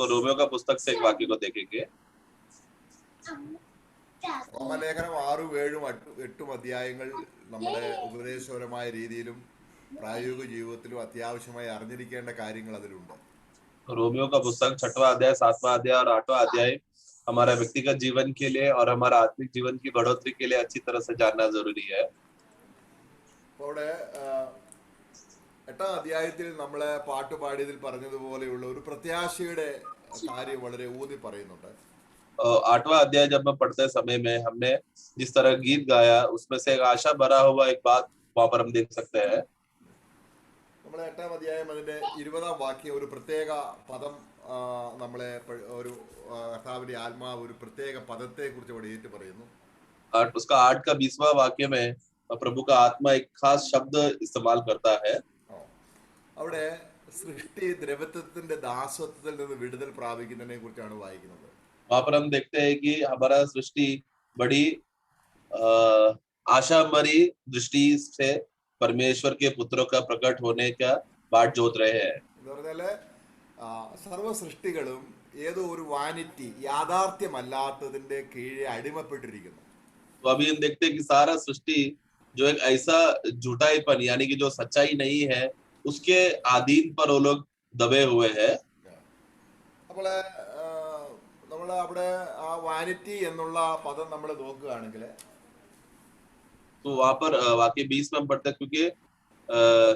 Romeo का पुस्तक से एक वाक्य को देखेंगे। റോമലേഖനം 6, 7, 8 അധ്യായങ്ങൾ നമ്മുടെ ഉപദേശപരമായ രീതിയിലും പ്രായോഗിക ജീവിതത്തിലും അത്യാവശ്യമായി അറിഞ്ഞിരിക്കേണ്ട കാര്യങ്ങൾ അതിലുണ്ട്. रोमियो का पुस्तक 6वां अध्याय, 7वां अध्याय और 8वां अध्याय हमारा व्यक्तिगत जीवन के लिए और हमारा आत्मिक जीवन की बढ़ोतरी के लिए अच्छी तरह से जानना जरूरी है। അവിടെ 8ാം അധ്യായത്തിൽ നമ്മളെ പാട്ടുപാടിയതിൽ പറഞ്ഞതുപോലെയുള്ള ഒരു പ്രത്യാശയുടെ കാര്യം വളരെ ഊന്നി പറയുന്നുണ്ട്. 8वां अध्याय जब हम पढ़ते समय में हमने जिस तरह गीत गाया उसमें से एक आशा भरा हुआ एक बात वहां पर हम देख सकते हैं। നമ്മളെ 8ാം അധ്യായം അതിന്റെ 20ാം വാക്യം ഒരു പ്രത്യേക പദം നമ്മളെ ഒരു കർത്താവിന്റെ ആത്മാവ് ഒരു പ്രത്യേക പദത്തെ കുറിച്ച് അവിടെ ഏറ്റു പറയുന്നു. उसका 8 का 20वां वाक्य में प्रभु का आत्मा एक खास शब्द इस्तेमाल करता है। അവിടെ സൃഷ്ടി ദ്രവത്വത്തിന്റെ ദാസത്വത്തിൽ നിന്ന് വിടുതൽ പ്രാപിക്കുന്നതിനെ കുറിച്ചാണ് വായിക്കുന്നത്. वहां पर हम देखते हैं कि हमारा सृष्टि बड़ी आशा मरी दृष्टि से परमेश्वर के पुत्रों का प्रकट होने का बाट जोत रहे हैं। എന്ന് പറഞ്ഞാല് സർവ്വ സൃഷ്ടികളും ഏതോ ഒരു വാനിറ്റി യാഥാർത്ഥ്യമല്ലാത്തതിന്റെ കീഴെ അടിമപ്പെട്ടിരിക്കുന്നു. तो अभी हम देखते हैं कि सारा सृष्टि जो एक ऐसा झूठाईपन यानी कि जो सच्चाई नहीं है उसके अधीन पर वो लोग दबे हुए हैं। അപ്പോൾ നമ്മൾ അവിടെ ആ വാനിറ്റി എന്നുള്ള പദം നമ്മൾ നോക്കുകയാണെങ്കിൽ तो वहां पर वाक्य 20 में हम पढ़ते हैं क्योंकि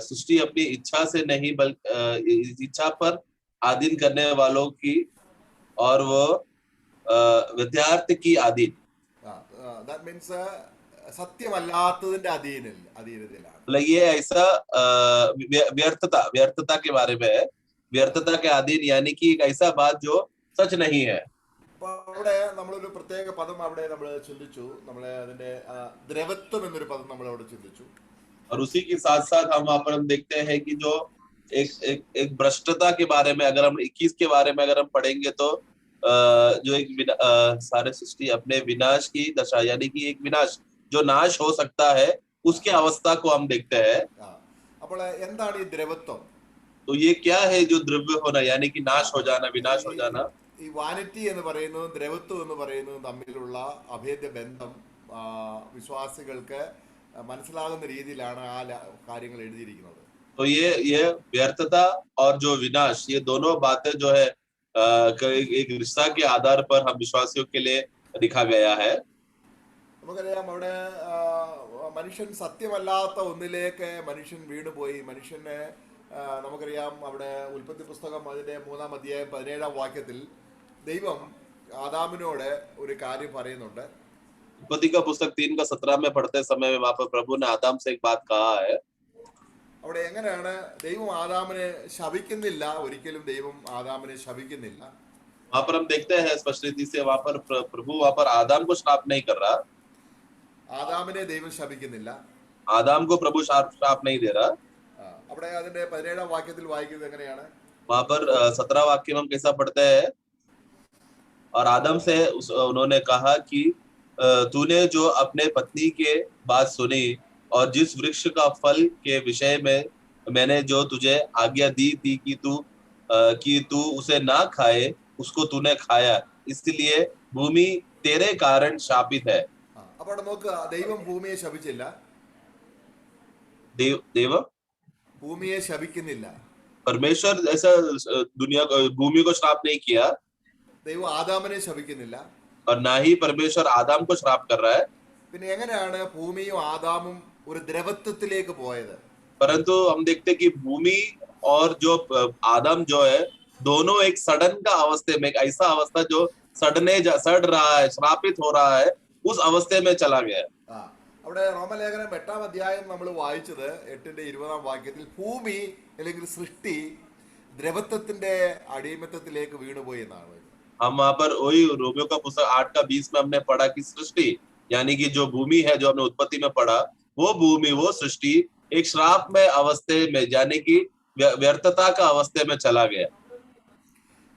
सृष्टि अपनी इच्छा से नहीं बल्कि इच्छा पर अधीन करने वालों की और वो विद्यार्थी की अधीन that means സത്യമല്ലാത്തതിന്റെ അധീനതയിലാണ്. मतलब ये ऐसा व्यर्थता के बारे में है, व्यर्थता के अधीन यानी कि एक ऐसा बात जो सच नहीं है. അവിടെ നമ്മളൊരു പ്രത്യേക പദം അവിടെ നമ്മൾ ചിന്തിച്ചു. നമ്മളെ അതിന്റെ ദ്രവത്വം എന്നൊരു പദം നമ്മൾ അവിടെ ചിന്തിച്ചു. और उसी के साथ साथ हम वहां पर हम देखते हैं कि जो एक भ्रष्टता के बारे में अगर हम 21 के बारे में अगर हम पढ़ेंगे तो जो एक सारे सृष्टि अपने विनाश की दशा यानी कि एक विनाश जो नाश हो सकता है उसके अवस्था को हम देखते हैं. അപ്പോൾ എന്താണ് ഈ ദ്രവത്വം? तो ये क्या है जो द्रव्य होना यानी कि नाश हो जाना, विनाश हो जाना. ഈ വാനിറ്റി എന്ന് പറയുന്നതും ദ്രവത്വം എന്ന് പറയുന്നതും തമ്മിലുള്ള അഭേദ്യ ബന്ധം വിശ്വാസികൾക്ക് മനസ്സിലാകുന്ന രീതിയിലാണ് ആ കാര്യങ്ങൾ എഴുതിയിരിക്കുന്നത്. तो ये व्यर्थता और जो विनाश ये दोनों बातें जो है एक रिश्ता के आधार पर हम विश्वासियों के लिए लिखा गया है. നമുക്കറിയാം അവിടെ മനുഷ്യൻ സത്യമല്ലാത്ത ഒന്നിലേക്ക് മനുഷ്യൻ വീണുപോയി. മനുഷ്യനെ നമുക്കറിയാം അവിടെ ഉൽപ്പത്തി പുസ്തകം അതിന്റെ 3ാം അധ്യായം 17ാം വാക്യത്തിൽ ദൈവം ആദാമിനോട് ഒരു കാര്യം പറയുന്നുണ്ട്. उत्पत्ति का पुस्तक 3 का 17 में पढ़ते समय में वहां पर प्रभु ने आदम से एक बात कहा है. അവിടെ എങ്ങനെയാണ് ദൈവം ആദാമിനെ ശപിക്കുന്നില്ല, ഒരിക്കലും ദൈവം ആദാമിനെ ശപിക്കുന്നില്ല. वहां पर हम देखते हैं स्पष्ट रीति से वहां पर प्रभु वहां पर आदम को श्राप नहीं कर रहा. ആദാമിനെ ദൈവം ശപിക്കുന്നില്ല. आदम को प्रभु श्राप नहीं दे रहा. അവിടെ അതിന്റെ 17ാം വാക്യത്തിൽ വായിക്കുന്നത് എങ്ങനെയാണ്? वहां पर 17 वाक्य में हम कैसा पढ़ते हैं, और आदम से उन्होंने कहा कि तूने जो अपने पत्नी के बात सुनी और जिस वृक्ष का फल के विषय में मैंने जो तुझे आज्ञा दी थी कि तू उसे ना खाए उसको तूने खाया, इसलिए भूमि तेरे कारण शापित है. അപ്പോൾ നോക്കുക, ദൈവം ഭൂമിയെ ശപിച്ചില്ല. देव ഭൂമിയെ ശപിക്കുന്നില്ല. परमेश्वर ऐसा दुनिया भूमि को श्राप नहीं किया. ദൈവം ആദാമിനെ ശപിക്കുന്നില്ല. और ना ही परमेश्वर आदम को श्राप कर रहा है. പിന്നെ എങ്ങനെയാണ് ഭൂമിയും ആദാമും ഒരു ദ്രവത്വത്തിലേക്ക് പോയത്? परंतु हम देखते कि भूमि और जो आदम जो है दोनों एक सड़न का अवस्थे में, एक ऐसा अवस्था जो सड़ रहा है, श्रापित हो रहा है, उस अवस्थे में चला गया. അവിടെ റോമലേഖനം 8ാം അധ്യായം നമ്മൾ വായിച്ചത് 8ന്റെ 20ാം വാക്യത്തിൽ ഭൂമി അല്ലെങ്കിൽ സൃഷ്ടി ദ്രവത്വത്തിന്റെ അടിമത്തത്തിലേക്ക് വീണുപോയി എന്നാണ്. हम वहां पर वही रोमियो का पुस्तक 8 का 20 में हमने पढ़ा कि सृष्टि यानी कि जो भूमि है, जो हमने उत्पत्ति में पढ़ा, वो भूमि वो सृष्टि एक श्राप में अवस्थे में यानी कि व्यर्थता का अवस्थे में चला गया.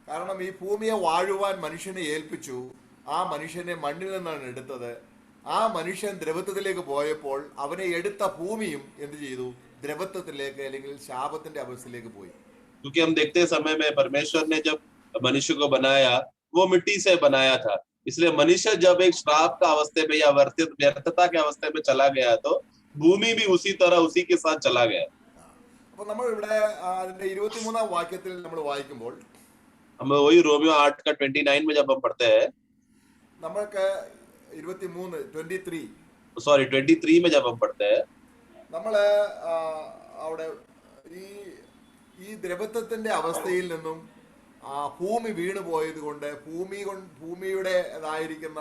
കാരണം ഈ ഭൂമിയെ വാഴുവാൻ മനുഷ്യനെ ഏൽപ്പിച്ചു. ആ മനുഷ്യനെ മണ്ണിൽ നിന്നാണ് എടുത്തത്. ആ മനുഷ്യൻ ദ്രവത്വത്തിലേക്ക് പോയപ്പോൾ അവനെ എടുത്ത ഭൂമിയും എന്ത് ചെയ്തു? ദ്രവത്വത്തിലേക്ക് അല്ലെങ്കിൽ ശാപത്തിന്റെ അവസ്ഥയിലേക്ക് പോയി. क्योंकि हम देखते समय में परमेश्वर ने जब मनुष्य को बनाया वो मिट्टी से बनाया था। इसलिए मनुष्य जब एक श्राप का अवस्थे में या व्यर्थता के अवस्थे में चला गया तो भूमि भी उसी तरह उसी के साथ चला गया। അപ്പൊ നമ്മൾ ഇവിടെ അതിന്റെ 23-ാം വാക്യത്തിൽ നമ്മൾ വായിക്കുമ്പോൾ हम वही रोमियो 8 का 29 में जब हम पढ़ते हैं, നമ്മൾക്ക് 23 सॉरी 23 में जब हम पढ़ते हैं, നമ്മള് അവിടെ ഈ ഈ ദ്രവത്വത്തിന്റെ അവസ്ഥയിൽ നിന്നും ഭൂമി വീണു പോയത് കൊണ്ട് ഭൂമിയുടേതായിരിക്കുന്ന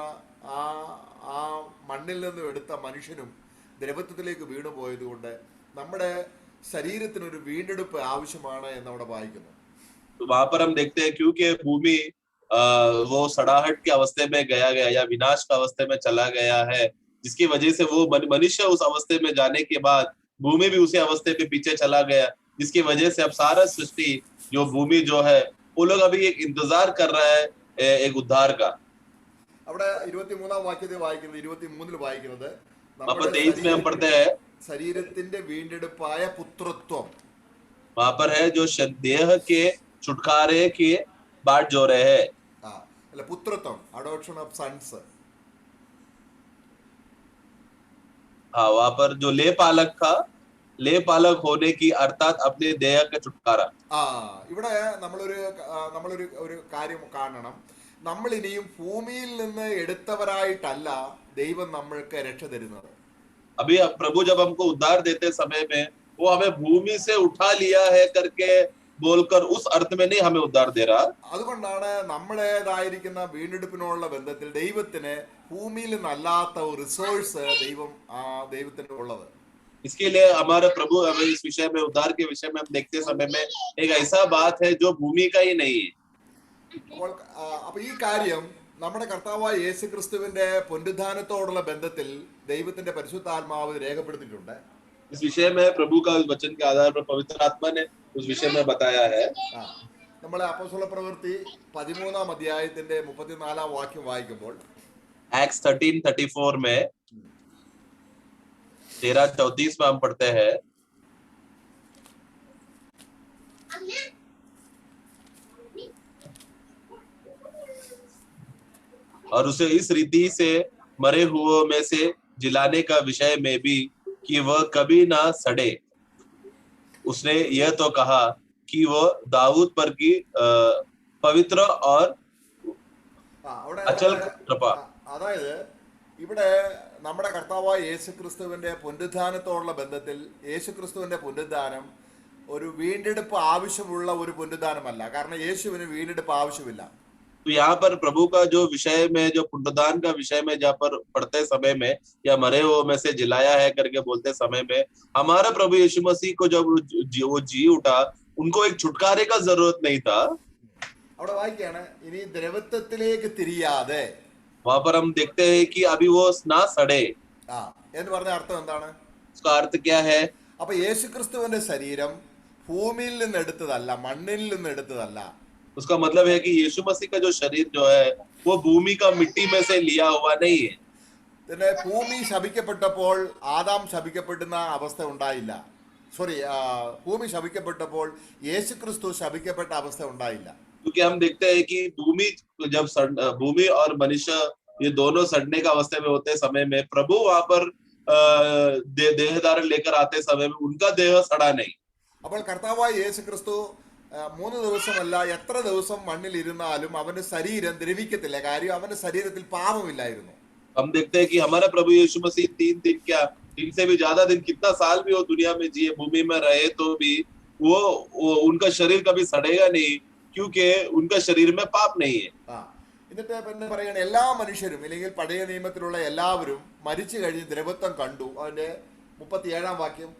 ആ ആ മണ്ണിൽ നിന്നും എടുത്ത മനുഷ്യനും ദ്രവത്വത്തിലേക്ക് വീണു പോയത് കൊണ്ട് നമ്മുടെ ശരീരത്തിനൊരു വീണ്ടെടുപ്പ് ആവശ്യമാണ് എന്നവിടെ വായിക്കുന്നു. तो वहां पर हम देखते हैं क्योंकि भूमि वो सड़ाहट के अवस्थे में गया या विनाश का अवस्थे में चला गया है, जिसकी वजह से वो मनुष्य उस अवस्थे में जाने के बाद भूमि भी उसी अवस्थे पे पीछे चला गया, जिसकी वजह से अब सारा सृष्टि जो भूमि जो है वो लोग अभी एक इंतजार कर रहा है एक उद्धार का। അവിടെ 23-ാം വാക്യത്തിൽ വായിക്കുന്നത് 23-ൽ വായിക്കുന്നത് वहां 23 में हम पढ़ते हैं, ശരീരത്തിന്റെ വീണ്ടെടുപ്പായ പുത്രത്വം वहां पर है जो देह के छुटकारे के बाट जो रहे हैं, അല്ല പുത്രത്വം, അഡോപ്ഷൻ ഓഫ് സൺസ്. हाँ वहां पर जो ले पालक होने की अर्थात अपने देह का छुटकारा. ഇവിടെ നമ്മളൊരു ഒരു കാര്യം കാണണം. നമ്മൾ ഇനിയും ഭൂമിയിൽ നിന്ന് എടുത്തവരായിട്ടല്ല ദൈവം നമ്മൾക്ക് രക്ഷ തരുന്നത്. अभी प्रभु जब हमको उद्धार देते समय में वो हमें भूमि से उठा लिया है करके बोलकर उस अर्थ में नहीं हमें उद्धार दे रहा. അതുകൊണ്ടാണ് നമ്മുടേതായിരിക്കുന്ന വീണ്ടെടുപ്പിനുള്ള ബന്ധത്തിൽ ദൈവത്തിന് ഭൂമിയിൽ നിന്നല്ലാത്ത ഒരു റിസോഴ്സ് ദൈവത്തിന് ഉള്ളത്. इसके लिए हमारे प्रभु हमें इस विषय में उद्धार के विषय में हम देखते समय में एक ऐसा बात है जो भूमि का ही नहीं है. അപ്പൊ ഈ കാര്യം നമ്മുടെ കർത്താവായ യേശു ക്രിസ്തുവിന്റെ പുനരുദ്ധാനത്തോടുള്ള ബന്ധത്തിൽ ദൈവത്തിന്റെ പരിശുദ്ധാത്മാവ് രേഖപ്പെടുത്തിയിട്ടുണ്ട്. इस विषय में प्रभु का वचन के आधार पर पवित्र आत्मा ने उस विषय में बताया है. നമ്മളെ അപ്പോസ്തല പ്രവൃത്തി 13-ാം അധ്യായത്തിന്റെ 34-ാം വാക്യം വായിക്കുമ്പോൾ Acts 13:34 में 13:34 में हम पढ़ते हैं, और उसे इस रीति से मरे हुओं में से जिलाने का विषय में भी कि वह कभी ना सड़े. उसने यह तो कहा कि वो दाऊद पर की पवित्र और अचल कृपा. അതായത് ഇവിടെ നമ്മുടെ കർത്താവായ യേശു ക്രിസ്തുവിന്റെ പുനരുദ്ധാനത്തോടുള്ള ബന്ധത്തിൽ യേശു ക്രിസ്തുവിന്റെ പുനരുദ്ധാനം ഒരു വീണ്ടെടുപ്പ് ആവശ്യമുള്ള ഒരു പുനരുദ്ധാനമല്ല. കാരണം യേശുവിന് വീണ്ടെടുപ്പ് ആവശ്യമില്ല. तो यहाँ पर प्रभु का जो विषय में जो पुनरुद्धान का विषय में जहाँ पर पढ़ते समय में या मरे हुए में से जिलाया है करके बोलते समय में हमारा प्रभु यीशु मसीह को जब वो जी उठा उनको एक छुटकारे का जरूरत नहीं था. അവിടെ വായിക്കുകയാണ്, ഇനി ദ്രവത്വത്തിലേക്ക് തിരിയാതെ. वहां पर हम देखते हैं कि अभी वो ना सड़े. എന്ന് പറഞ്ഞ അർത്ഥം എന്താണ്? उसका अर्थ क्या है? അപ്പൊ യേശു ക്രിസ്തുവിന്റെ ശരീരം ഭൂമിയിൽ നിന്ന് എടുത്തതല്ല, മണ്ണിൽ നിന്ന് എടുത്തതല്ല. उसका मतलब है कि यीशु मसीह का जो शरीर जो है वो भूमि का मिट्टी में से लिया हुआ नहीं है. പിന്നെ ഭൂമി ശപിക്കപ്പെട്ടപ്പോൾ ആദാം ശപിക്കപ്പെടുന്ന അവസ്ഥ ഉണ്ടായില്ല. ഭൂമി ശപിക്കപ്പെട്ടപ്പോൾ യേശു ക്രിസ്തു ശപിക്കപ്പെട്ട അവസ്ഥ ഉണ്ടായില്ല. क्योंकि हम देखते हैं कि भूमि और मनुष्य ये दोनों सड़ने का अवस्था में होते समय में प्रभु वहां पर देह धारण लेकर आते समय में उनका देह सड़ा नहीं. അപ്പോൾ കർത്താവായ യേശു ക്രിസ്തു 3 ദിവസമല്ല എത്ര ദിവസം മണ്ണിൽ ഇരുന്നാലും അവന്റെ ശരീരം ദ്രവിക്കത്തില്ല. കാര്യം അവന്റെ ശരീരത്തിൽ പാപമില്ലായിരുന്നു. हम देखते हैं कि हमारा प्रभु यीशु मसीह 3 दिन क्या 3 से भी ज्यादा दिन कितना साल भी वो दुनिया में जिए भूमि में रहे तो भी वो उनका शरीर कभी सड़ेगा नहीं क्योंकि उनका शरीर में पाप नहीं है. എന്നിട്ട് പിന്നെ പറയണ എല്ലാ മനുഷ്യരും അല്ലെങ്കിൽ പഴയ നിയമത്തിലുള്ള എല്ലാവരും മരിച്ചു കഴിഞ്ഞ് ദ്രവത്വം കണ്ടു. അതിന്റെ 37-ാം വാക്യം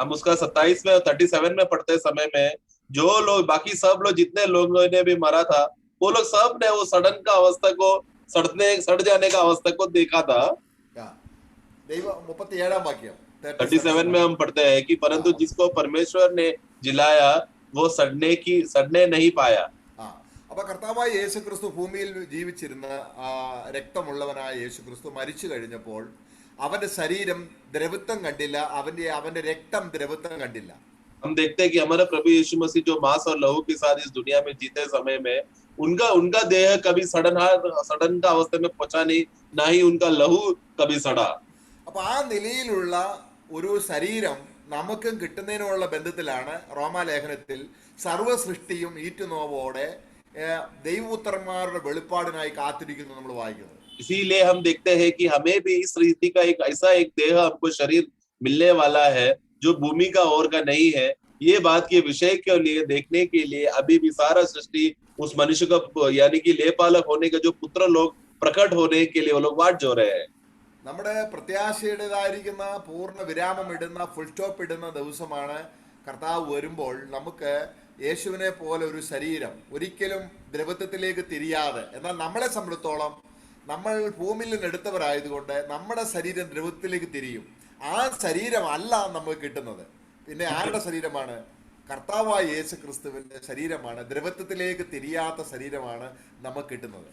हम उसका 27 में और 37 में पढ़ते समय में जो लोग बाकी सब लोग जितने लोगों ने भी मरा था वो लोग सब ने वो सड़न का अवस्था को सड़ जाने का अवस्था को देखा था. 37-ാം വാക്യം 37 में हम पढ़ते हैं कि परंतु जिसको परमेश्वर ने जिलाया वो सड़ने नहीं पाया. അപ്പൊ കർത്താവായ യേശു ക്രിസ്തു ഭൂമിയിൽ ജീവിച്ചിരുന്ന രക്തമുള്ളവനായ യേശു ക്രിസ്തു മരിച്ചു കഴിഞ്ഞപ്പോൾ അവന്റെ ശരീരം ദ്രവത്വം കണ്ടില്ല, അവന്റെ രക്തം ദ്രവത്വം കണ്ടില്ല. हम देखते हैं कि हमारा प्रभु यीशु मसीह जो मांस और लहू के साथ इस दुनिया में जीते समय में उनका उनका देह कभी सड़न का अवस्था में पहुंचा नहीं, ना ही उनका लहू कभी सड़ा। അപ്പൊ ആ നിലയിലുള്ള ഒരു ശരീരം നമുക്കും കിട്ടുന്നതിനുള്ള ബന്ധത്തിലാണ് റോമാലേഖനത്തിൽ സർവ്വ സൃഷ്ടിയും ഈറ്റുനോവോടെ ദൈവപുത്രന്മാരുടെ വെളിപ്പാടിനായി കാത്തിരിക്കുന്നു നമ്മൾ വായിക്കുന്നത്. इसीलिए हम देखते हैं कि हमें भी इस रीति का एक ऐसा एक देह हमको शरीर मिलने वाला है जो भूमि का और का नहीं है। ये बात के विषय के लिए देखने के लिए अभी भी सारा सृष्टि उस मनुष्य का यानी कि लेपालक होने का जो पुत्र लोग प्रकट होने के लिए वो लोग वाट जो रहे हैं। നമ്മുടെ പ്രത്യാശയുടേതായിരിക്കുന്ന പൂർണ്ണ വിരാമം ഇടുന്ന ഫുൾ സ്റ്റോപ്പ് ഇടുന്ന ദിവസമാണ് കർത്താവ് വരുമ്പോൾ നമുക്ക് യേശുവിനെ പോലെ ഒരു ശരീരം ഒരിക്കലും ദ്രവത്വത്തിലേക്ക് തിരിയാതെ, എന്നാൽ നമ്മളെ സംബന്ധിച്ചോളം നമ്മൾ ഭൂമിയിൽ നിന്ന് എടുത്തവരായതുകൊണ്ട് നമ്മുടെ ശരീരം ദ്രവത്വത്തിലേക്ക് തിരിയും. ആ ശരീരമല്ല നമുക്ക് കിട്ടുന്നത്. പിന്നെ ആരുടെ ശരീരമാണ്? കർത്താവായ യേശു ക്രിസ്തുവിന്റെ ശരീരമാണ്. ദ്രവത്വത്തിലേക്ക് തിരിയാത്ത ശരീരമാണ് നമുക്ക് കിട്ടുന്നത്.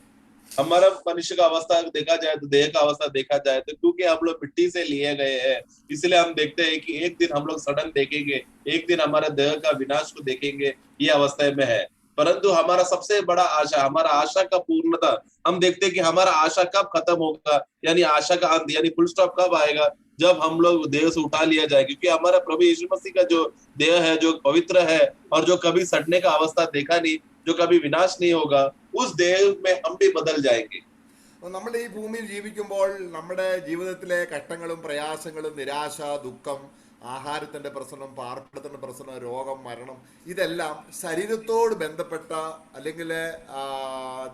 हमारा मनुष्य का अवस्था देखा जाए तो देह का अवस्था देखा जाए तो क्योंकि हम लोग मिट्टी से लिए गए हैं, इसलिए हम देखते हैं कि एक दिन हम लोग सडन देखेंगे, एक दिन हमारे देह का विनाश को देखेंगे, ये अवस्था में है। परंतु हमारा सबसे बड़ा आशा, हमारा आशा का पूर्णता, हम देखते हैं कि हमारा आशा कब खत्म होगा, यानी आशा का अंत यानी फुल स्टॉप कब आएगा, जब हम लोग देह से उठा लिया जाए। क्योंकि हमारा प्रभु यीशु मसीह का जो देह है, जो पवित्र है और जो कभी सड़ने का अवस्था देखा नहीं, जो कभी विनाश नहीं होगा, उस देह में हम भी बदल जाएंगे। നമ്മൾ ഈ ഭൂമിയിൽ ജീവിക്കുമ്പോൾ നമ്മുടെ ജീവിതത്തിലെ കഷ്ടങ്ങളും പ്രയാസങ്ങളും നിരാശ, ദുഃഖം, ആഹാരത്തിന്റെ പ്രശ്നം, പാർപ്പിടത്തിന്റെ പ്രശ്നം, രോഗം, മരണം, ഇതെല്ലാം ശരീരത്തോട് ബന്ധപ്പെട്ട അല്ലെങ്കിൽ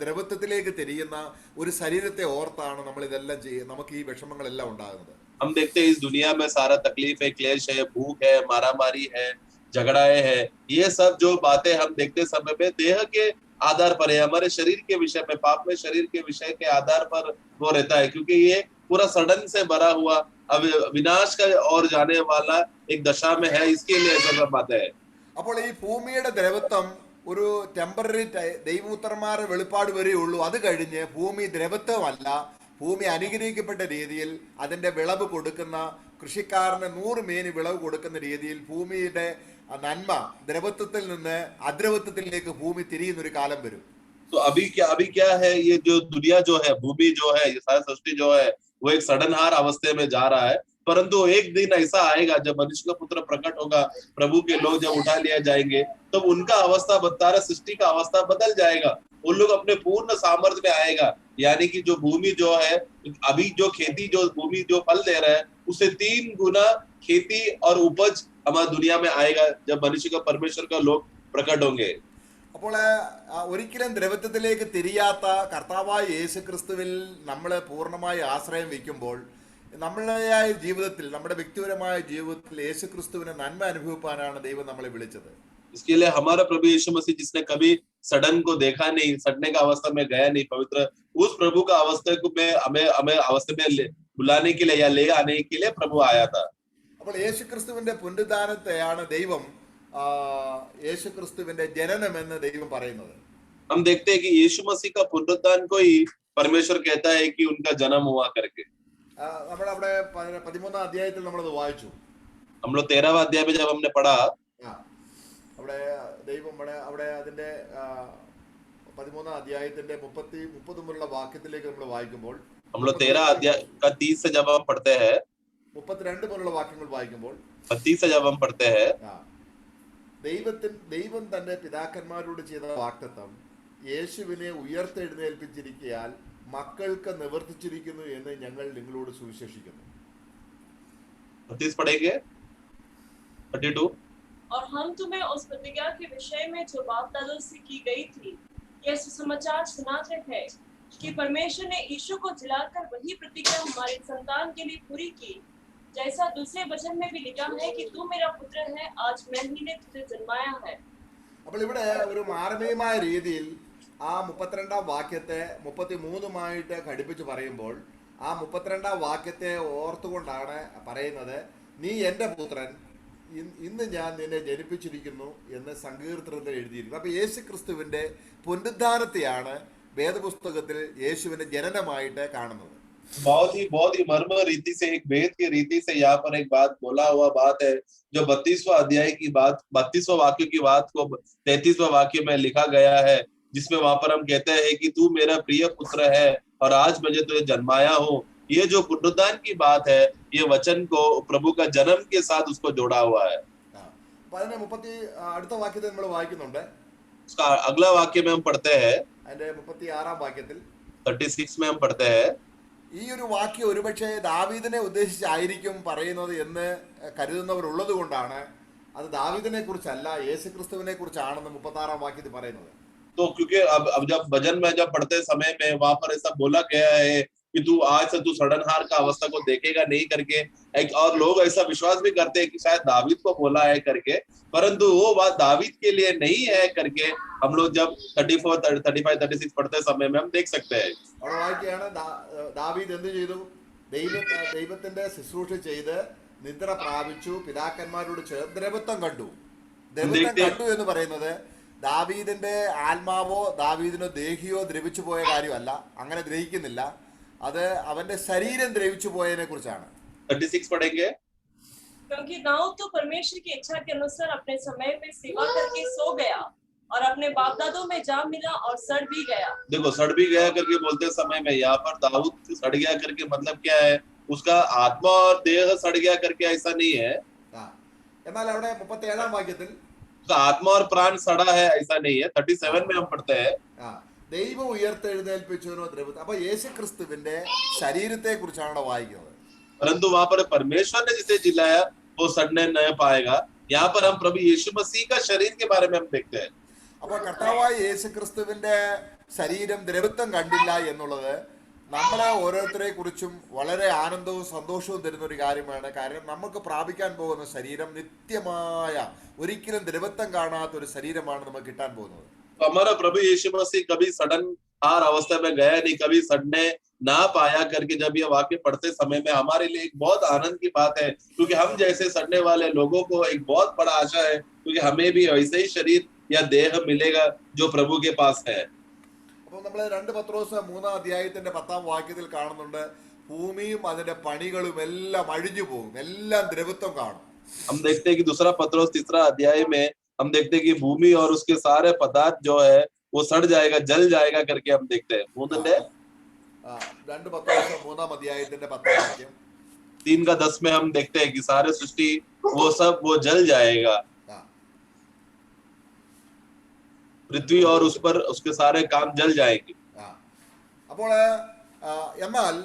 ദ്രവത്വത്തിലേക്ക് തിരിയുന്ന ഒരു ശരീരത്തെ ഓർത്താണ് നമ്മൾ ഇതെല്ലാം ചെയ്യുക. നമുക്ക് ഈ വിഷമങ്ങളെല്ലാം ഉണ്ടാകുന്നത്. हम देखते हैं इस दुनिया में सारा तकलीफ है, क्लेश है, भूख है, मारामारी है, झगड़ाए है, ये सब जो बातें हम देखते समय में देह के आधार पर है, हमारे शरीर के विषय में, पाप में शरीर के विषय के आधार पर वो रहता है। क्योंकि ये पूरा सडन से भरा हुआ अब विनाश का और जाने वाला एक दशा में है, इसके लिए ऐसा सब बातें है। അപ്പോൾ ഈ ഭൂമിയുടെ ദ്രവത്വം ഒരു ടെമ്പററി ദൈവപുത്രന്മാരുടെ വെളിപ്പാട് വരെ ഉള്ളൂ. അത് കഴിഞ്ഞ് ഭൂമി ദ്രവത്വമല്ല, ഭൂമി അനുഗ്രഹിക്കപ്പെട്ട രീതിയിൽ അതിന്റെ വിളവ് കൊടുക്കുന്ന, കൃഷിക്കാരന് 100 മേനി വിളവ് കൊടുക്കുന്ന രീതിയിൽ ഭൂമിയുടെ നന്മ ദ്രവത്വത്തിൽ നിന്ന് അദ്രവത്വത്തിലേക്ക് ഭൂമി തിരിയുന്ന ഒരു കാലം വരും. तो अभी क्या है, ये जो दुनिया जो है, भूमि जो है, ये सारा सृष्टि जो है, वो एक सडनहार अवस्थे में जा रहा है। परंतु एक दिन ऐसा आएगा जब मनुष्य का पुत्र प्रकट होगा, प्रभु के लोग जब उठा लिया जाएंगे, तब तो उनका अवस्था, सारा सृष्टि का अवस्था बदल जाएगा। उन लोग अपने पूर्ण सामर्थ्य में आएगा, यानी कि जो भूमि जो है, अभी जो खेती, जो भूमि जो फल दे रहा है, उससे 3 गुना खेती और उपज हमारी दुनिया में आएगा जब मनुष्य का, परमेश्वर का लोग प्रकट होंगे। അപ്പോൾ ഒരിക്കലും ദ്രവത്വത്തിലേക്ക് തിരിയാത്ത കർത്താവായ യേശു ക്രിസ്തുവിൽ നമ്മൾ പൂർണ്ണമായി ആശ്രയം വയ്ക്കുമ്പോൾ നമ്മളുടെ ജീവിതത്തിൽ, നമ്മുടെ വ്യക്തിപരമായ ജീവിതത്തിൽ യേശു ക്രിസ്തുവിനെ നന്മ അനുഭവിപ്പാനാണ് ദൈവം നമ്മളെ വിളിച്ചത്. इसके लिए हमारा प्रभु यीशु मसीह, जिसने कभी सडन को देखा नहीं, सड़ने का अवस्था में गया नहीं, पवित्र, उस प्रभु का अवस्था को में हमें अवस्था में बुलाने के लिए या ले आने के लिए प्रभु आया था। അപ്പോൾ യേശു ക്രിസ്തുവിന്റെ പുനരുദ്ധാനത്തെയാണ് ദൈവം യേശു ക്രിസ്തുവിന്റെ ജനനം എന്ന് ദൈവം പറയുന്നത്. हम देखते हैं कि यीशु मसीह का पुनरुत्थान को ही परमेश्वर कहता है कि उनका जन्म हुआ करके। നമ്മൾ അവിടെ 13ാം അധ്യായത്തിൽ നമ്മളത് വായിച്ചു. हम लोग 13वां अध्याय में जब हमने पढ़ा, അവിടെ ദൈവം അവിടെ അതിന്റെ 13ാം അധ്യായത്തിന്റെ 30 മുതലുള്ള വാക്യത്തിലേക്ക് നമ്മൾ വായിക്കുമ്പോൾ, हम लोग 13 अध्याय का 30 से जब हम पढ़ते हैं, 32 മുതലുള്ള വാക്യങ്ങൾ വായിക്കുമ്പോൾ, 32 से जब हम पढ़ते हैं, ദൈവം തന്റെ പിതാക്കന്മാരോട് ചെയ്ത വാഗ്ദത്തം യേശുവിനെ ഉയർത്തെഴുന്നേൽപ്പിച്ചിരിക്കയാൽ മക്കൾക്ക് നിവർത്തിച്ചിരിക്കുന്നു എന്ന് ഞങ്ങൾ നിങ്ങളോട് സുവിശേഷിക്കുന്നു. 32 पढ़ेंगे, 32। और हम तुम्हें उस प्रतिज्ञा के विषय में जो बाप दादों से की गई थी यह सुसमाचार सुनाते हैं कि परमेश्वर ने यीशु को जिलाकर वही प्रतिज्ञा हमारे संतान के लिए पूरी की, जैसा दूसरे वचन में भी लिखा है कि तू मेरा पुत्र है, आज मैं ही ने तुझे जन्माया है। അപ്പോൾ ഇവിടെ ഒരു മാർമികമായ രീതിയിൽ ആ 32ാം വാക്യത്തെ 33മായിട്ട് ഘടിപ്പിച്ച് പറയുമ്പോൾ, ആ 32ാം വാക്യത്തെ ഓർത്തുകൊണ്ടാണ് പറയുന്നത്, നീ എൻ്റെ പുത്രൻ, ഇന്ന് ഞാൻ നിന്നെ ജനിപ്പിച്ചിരിക്കുന്നു എന്ന് സങ്കീർത്തനത്തിൽ എഴുതിയിരിക്കുന്നു. അപ്പൊ യേശു ക്രിസ്തുവിന്റെ പുനരുദ്ധാനത്തെയാണ് വേദപുസ്തകത്തിൽ യേശുവിന്റെ ജനനമായിട്ട് കാണുന്നത്. बहुत ही मर्म रीति से, एक भेद की रीति से यहाँ पर एक बात बोला हुआ बात है, जो 32वां अध्याय की बात, 32वां वाक्य की बात को 33वां वाक्य में लिखा गया है, जिसमें वहां पर हम कहते हैं कि तू मेरा प्रिय पुत्र है और आज मुझे तुझे जन्माया हूँ। ये जो पुनरुत्थान की बात है, ये वचन को प्रभु का जन्म के साथ उसको जोड़ा हुआ है। അപ്പൊ അതിന്റെ അടുത്ത വാക്യത്തിൽ നമ്മൾ വായിക്കുന്നുണ്ട്. उसका अगला वाक्य में हम पढ़ते हैं, അതിന്റെ 36 വാക്യത്തിൽ 36 में हम पढ़ते हैं, ഈ ഒരു വാക്യം ഒരുപക്ഷെ ദാവീദിനെ ഉദ്ദേശിച്ചായിരിക്കും പറയുന്നത് എന്ന് കരുതുന്നവർ ഉള്ളത് കൊണ്ടാണ് അത് ദാവീദിനെ കുറിച്ചല്ല യേശുക്രിസ്തുവിനെ കുറിച്ചാണെന്ന് 36 വാക്യത്തിൽ പറയുന്നത്. तो क्योंकि अब जब भजन में जब पढ़ते समय में वहां पर ऐसा बोला गया है कि तू आज से तू सड़नहार का अवस्था को देखेगा नहीं करके, और लोग ऐसा विश्वास भी करते हैं कि शायद दावीद को बोला है करके, परंतु वो बात दावीद के लिए नहीं है करके हम लोग जब 34, 35, 36 पढ़ते समय में हम देख सकते हैं. അവിടെ വായിക്കുകയാണ് ദാവീദ് എന്ത് ചെയ്തു? ദൈവത്തിന്റെ ശുശ്രൂഷ ചെയ്ത് നിദ്ര പ്രാപിച്ചു, പിതാക്കന്മാരോട് ചേർന്ന് ദ്രവത്വം കണ്ടു. ദ്രവത്വം കണ്ടു എന്ന് പറയുന്നത് ദാവീദിന്റെ ആത്മാവോ ദാവീദിനോ ദേഹിയോ ദ്രവിച്ചു പോയ കാര്യമല്ല, അങ്ങനെ ദ്രവിക്കുന്നില്ല. അത് അവന്റെ ശരീരം ദ്രവിച്ചു പോയതിനെ കുറിച്ചാണ്. 36 पढ़ेंगे. क्योंकि दाऊद तो परमेश्वर की इच्छा के अनुसार अपने समय पे सेवा करके सो गया और अपने बाप दादों में जा मिला और सड़ भी गया. देखो, सड़ भी गया करके बोलते समय में यहाँ पर दाऊद सड़ गया करके मतलब क्या है? उसका आत्मा और देह सड़ गया करके ऐसा नहीं है. എന്നാൽ അവിടെ 37 വാക്യത്തിൽ उसका आत्मा और प्राण सड़ा है ऐसा नहीं है. 37 में हम पढ़ते हैं, ദൈവം ഉയർത്തെഴുന്നേൽപ്പിച്ചവനോ ദ്രവത്വം. അപ്പൊ യേശുക്രിസ്തുവിന്റെ ശരീരത്തെ കുറിച്ചാണ് വായിക്കുന്നത്. परंतु वहां पर परमेश्वर ने जिसे जिलाया वो सड़ने न पाएगा. यहाँ पर हम प्रभु यीशु मसीह का शरीर के बारे में हम देखते हैं. അപ്പൊ കർത്താവായ യേശുക്രിസ്തുവിന്റെ ശരീരം ദ്രവത്വം കണ്ടില്ല എന്നുള്ളത് നമ്മളെ ഓരോരുത്തരെ കുറിച്ചും വളരെ ആനന്ദവും സന്തോഷവും തരുന്ന ഒരു കാര്യമാണ്. കാരണം നമുക്ക് പ്രാപിക്കാൻ പോകുന്ന ശരീരം നിത്യമായ ഒരിക്കലും ദ്രവത്വം കാണാത്ത ഒരു ശരീരമാണ് നമുക്ക് കിട്ടാൻ പോകുന്നത്. हमारा प्रभु यीशु मसीह कभी सडन हार अवस्था में गया नहीं, कभी सड़ने ना पाया करके जब ये वाक्य पढ़ते समय में हमारे लिए एक बहुत आनंद की बात है, क्योंकि हम जैसे सड़ने वाले लोगों को एक बहुत बड़ा आशा है, क्योंकि हमें भी वैसे ही शरीर या देह मिलेगा जो प्रभु के पास है. അപ്പോൾ നമ്മൾ 2 പത്രോസ് 3 അധ്യായത്തിന്റെ 10 വാക്യത്തിൽ കാണുന്നുണ്ട്, ഭൂമിയും അതിന്റെ പണികളും എല്ലാം അഴിഞ്ഞു പോകും, എല്ലാം ദ്രവത്വം കാണും. हम देखते हैं कि दूसरा पत्रोस 3 अध्याय में हम देखते हैं कि भूमि और उसके सारे पदार्थ जो है वो सड़ जाएगा, जल जाएगा करके हम देखते हैं. 2 പത്രോസ് 3 അധ്യായത്തിന്റെ 10 വാക്യം 3 का 10 में हम देखते हैं कि सारे सृष्टि वो सब वो जल जाएगा, पृथ्वी और उस पर उसके सारे काम जल जाएंगे. അപ്പോൾ എന്നാൽ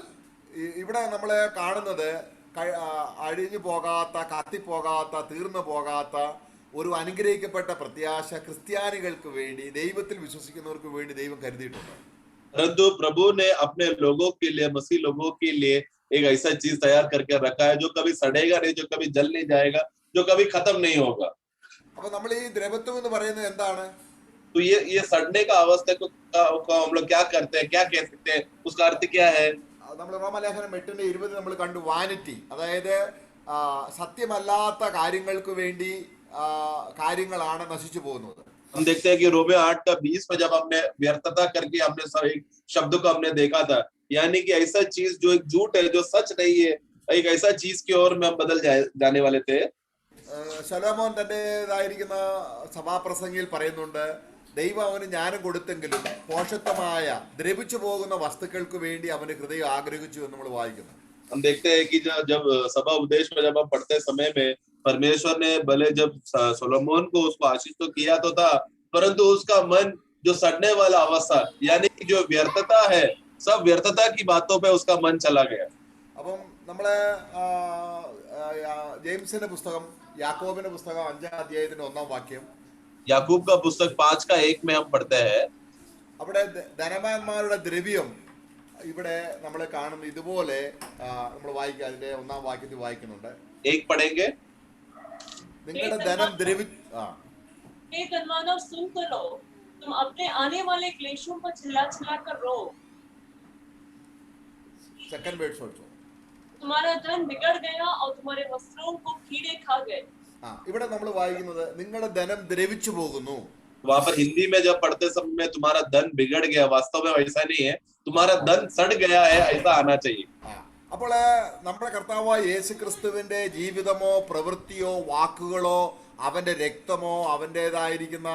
ഇവിടെ നമ്മൾ കാണുന്നത് അഴിഞ്ഞു പോകാത്ത, കത്തിപ്പോകാത്ത, തീർന്നു പോകാത്ത ഒരു അനുഗ്രഹിക്കപ്പെട്ട പ്രത്യാശ ക്രിസ്ത്യാനികൾക്ക് വേണ്ടി, ദൈവത്തിൽ വിശ്വസിക്കുന്നവർക്ക് വേണ്ടി ദൈവം കരുതിയിട്ടുണ്ട്. परंतु प्रभु ने अपने लोगों के लिए, मसीह लोगों के लिए एक ऐसा चीज तैयार करके रखा है जो कभी सड़ेगा नहीं, जो कभी जल नहीं जाएगा, जो कभी खत्म नहीं होगा. അപ്പൊ നമ്മൾ ഈ ദ്രവത്വം എന്ന് പറയുന്നത് എന്താണ്? तो ये सड़ने का अवस्था को हम लोग क्या करते हैं, क्या कह सकते हैं, उसका अर्थ क्या है? നമ്മൾ റോമലേഖനം 8:20 നമ്മൾ കണ്ടു, വാനിറ്റി, അതായത് സത്യമല്ലാത്ത കാര്യങ്ങൾക്ക് വേണ്ടി കാര്യങ്ങളാണ് നശിച്ചു പോകുന്നത്. हम देखते हैं कि रोमियो 8:20 में जब हमने व्यर्थता करके हमने एक शब्द को हमने देखा था, यानी कि ऐसा चीज जो एक झूठ है, जो सच नहीं है, एक ऐसा चीज की ओर में हम बदल जाने वाले थे. ശലോമോൻ തന്റേതായിരിക്കുന്ന സഭാപ്രസംഗിയിൽ പറയുന്നുണ്ട്, ദൈവം അവന് ജ്ഞാനം കൊടുത്തെങ്കിലും പോഷത്വമായ ദ്രവിച്ചു പോകുന്ന വസ്തുക്കൾക്ക് വേണ്ടി അവന്റെ ഹൃദയം ആഗ്രഹിച്ചു എന്ന് നമ്മൾ വായിക്കുന്നു. हम देखते हैं कि जब सभा उपदेश में जब हम पढ़ते समय में परमेश्वर ने भले जब सोलोमोन को उसको आशीष तो किया तो था, परंतु उसका मन जो सड़ने वाला अवस्था, यानी कि जो व्यर्थता है, सब व्यर्थता की बातों पे उसका मन चला गया. അപ്പം നമ്മളെ ജെയിംസിന്റെ പുസ്തകം, യാക്കോബിന്റെ പുസ്തകം 5 അധ്യായത്തിന്റെ 1 വാക്യം, याकूब का पुस्तक 5:1 में हम पढ़ते हैं, അവിടെ ധനവാന്മാരുടെ ദ്രവ്യം ഇവിടെ നമ്മൾ കാണുന്ന ഇതുപോലെ നമ്മൾ വായിക്കുക. അതിന്റെ 1 വാക്യത്തിൽ വായിക്കുന്നുണ്ട്, एक पढ़ेंगे. നിങ്ങളുടെ ധനം हे धनवानों सुन तो लो, तुम अपने आने वाले क्लेशों पर चिल्ला चिल्ला कर रो. സെക്കൻഡ് വേർഡ്സ് ഓൾസോ, तुम्हारा धन बिगड़ गया और तुम्हारे वस्त्रों को कीड़े खा गए. ഇവിടെ നമ്മൾ വായിക്കുന്നത് നിങ്ങളുടെ ധനം ദ്രവിച്ചു പോകുന്നു. वहां पर हिंदी में जब पढ़ते समय में तुम्हारा धन बिगड़ गया, वास्तव में वैसा नहीं है, तुम्हारा धन सड़ गया है, ऐसा आना चाहिए. ആ, അപ്പോൾ നമ്മുടെ കർത്താവായ യേശു ക്രിസ്തുവിൻ്റെ ജീവിതമോ പ്രവൃത്തിയോ വാക്കുകളോ അവൻ്റെ രക്തമോ അവൻ്റേതായിരിക്കുന്ന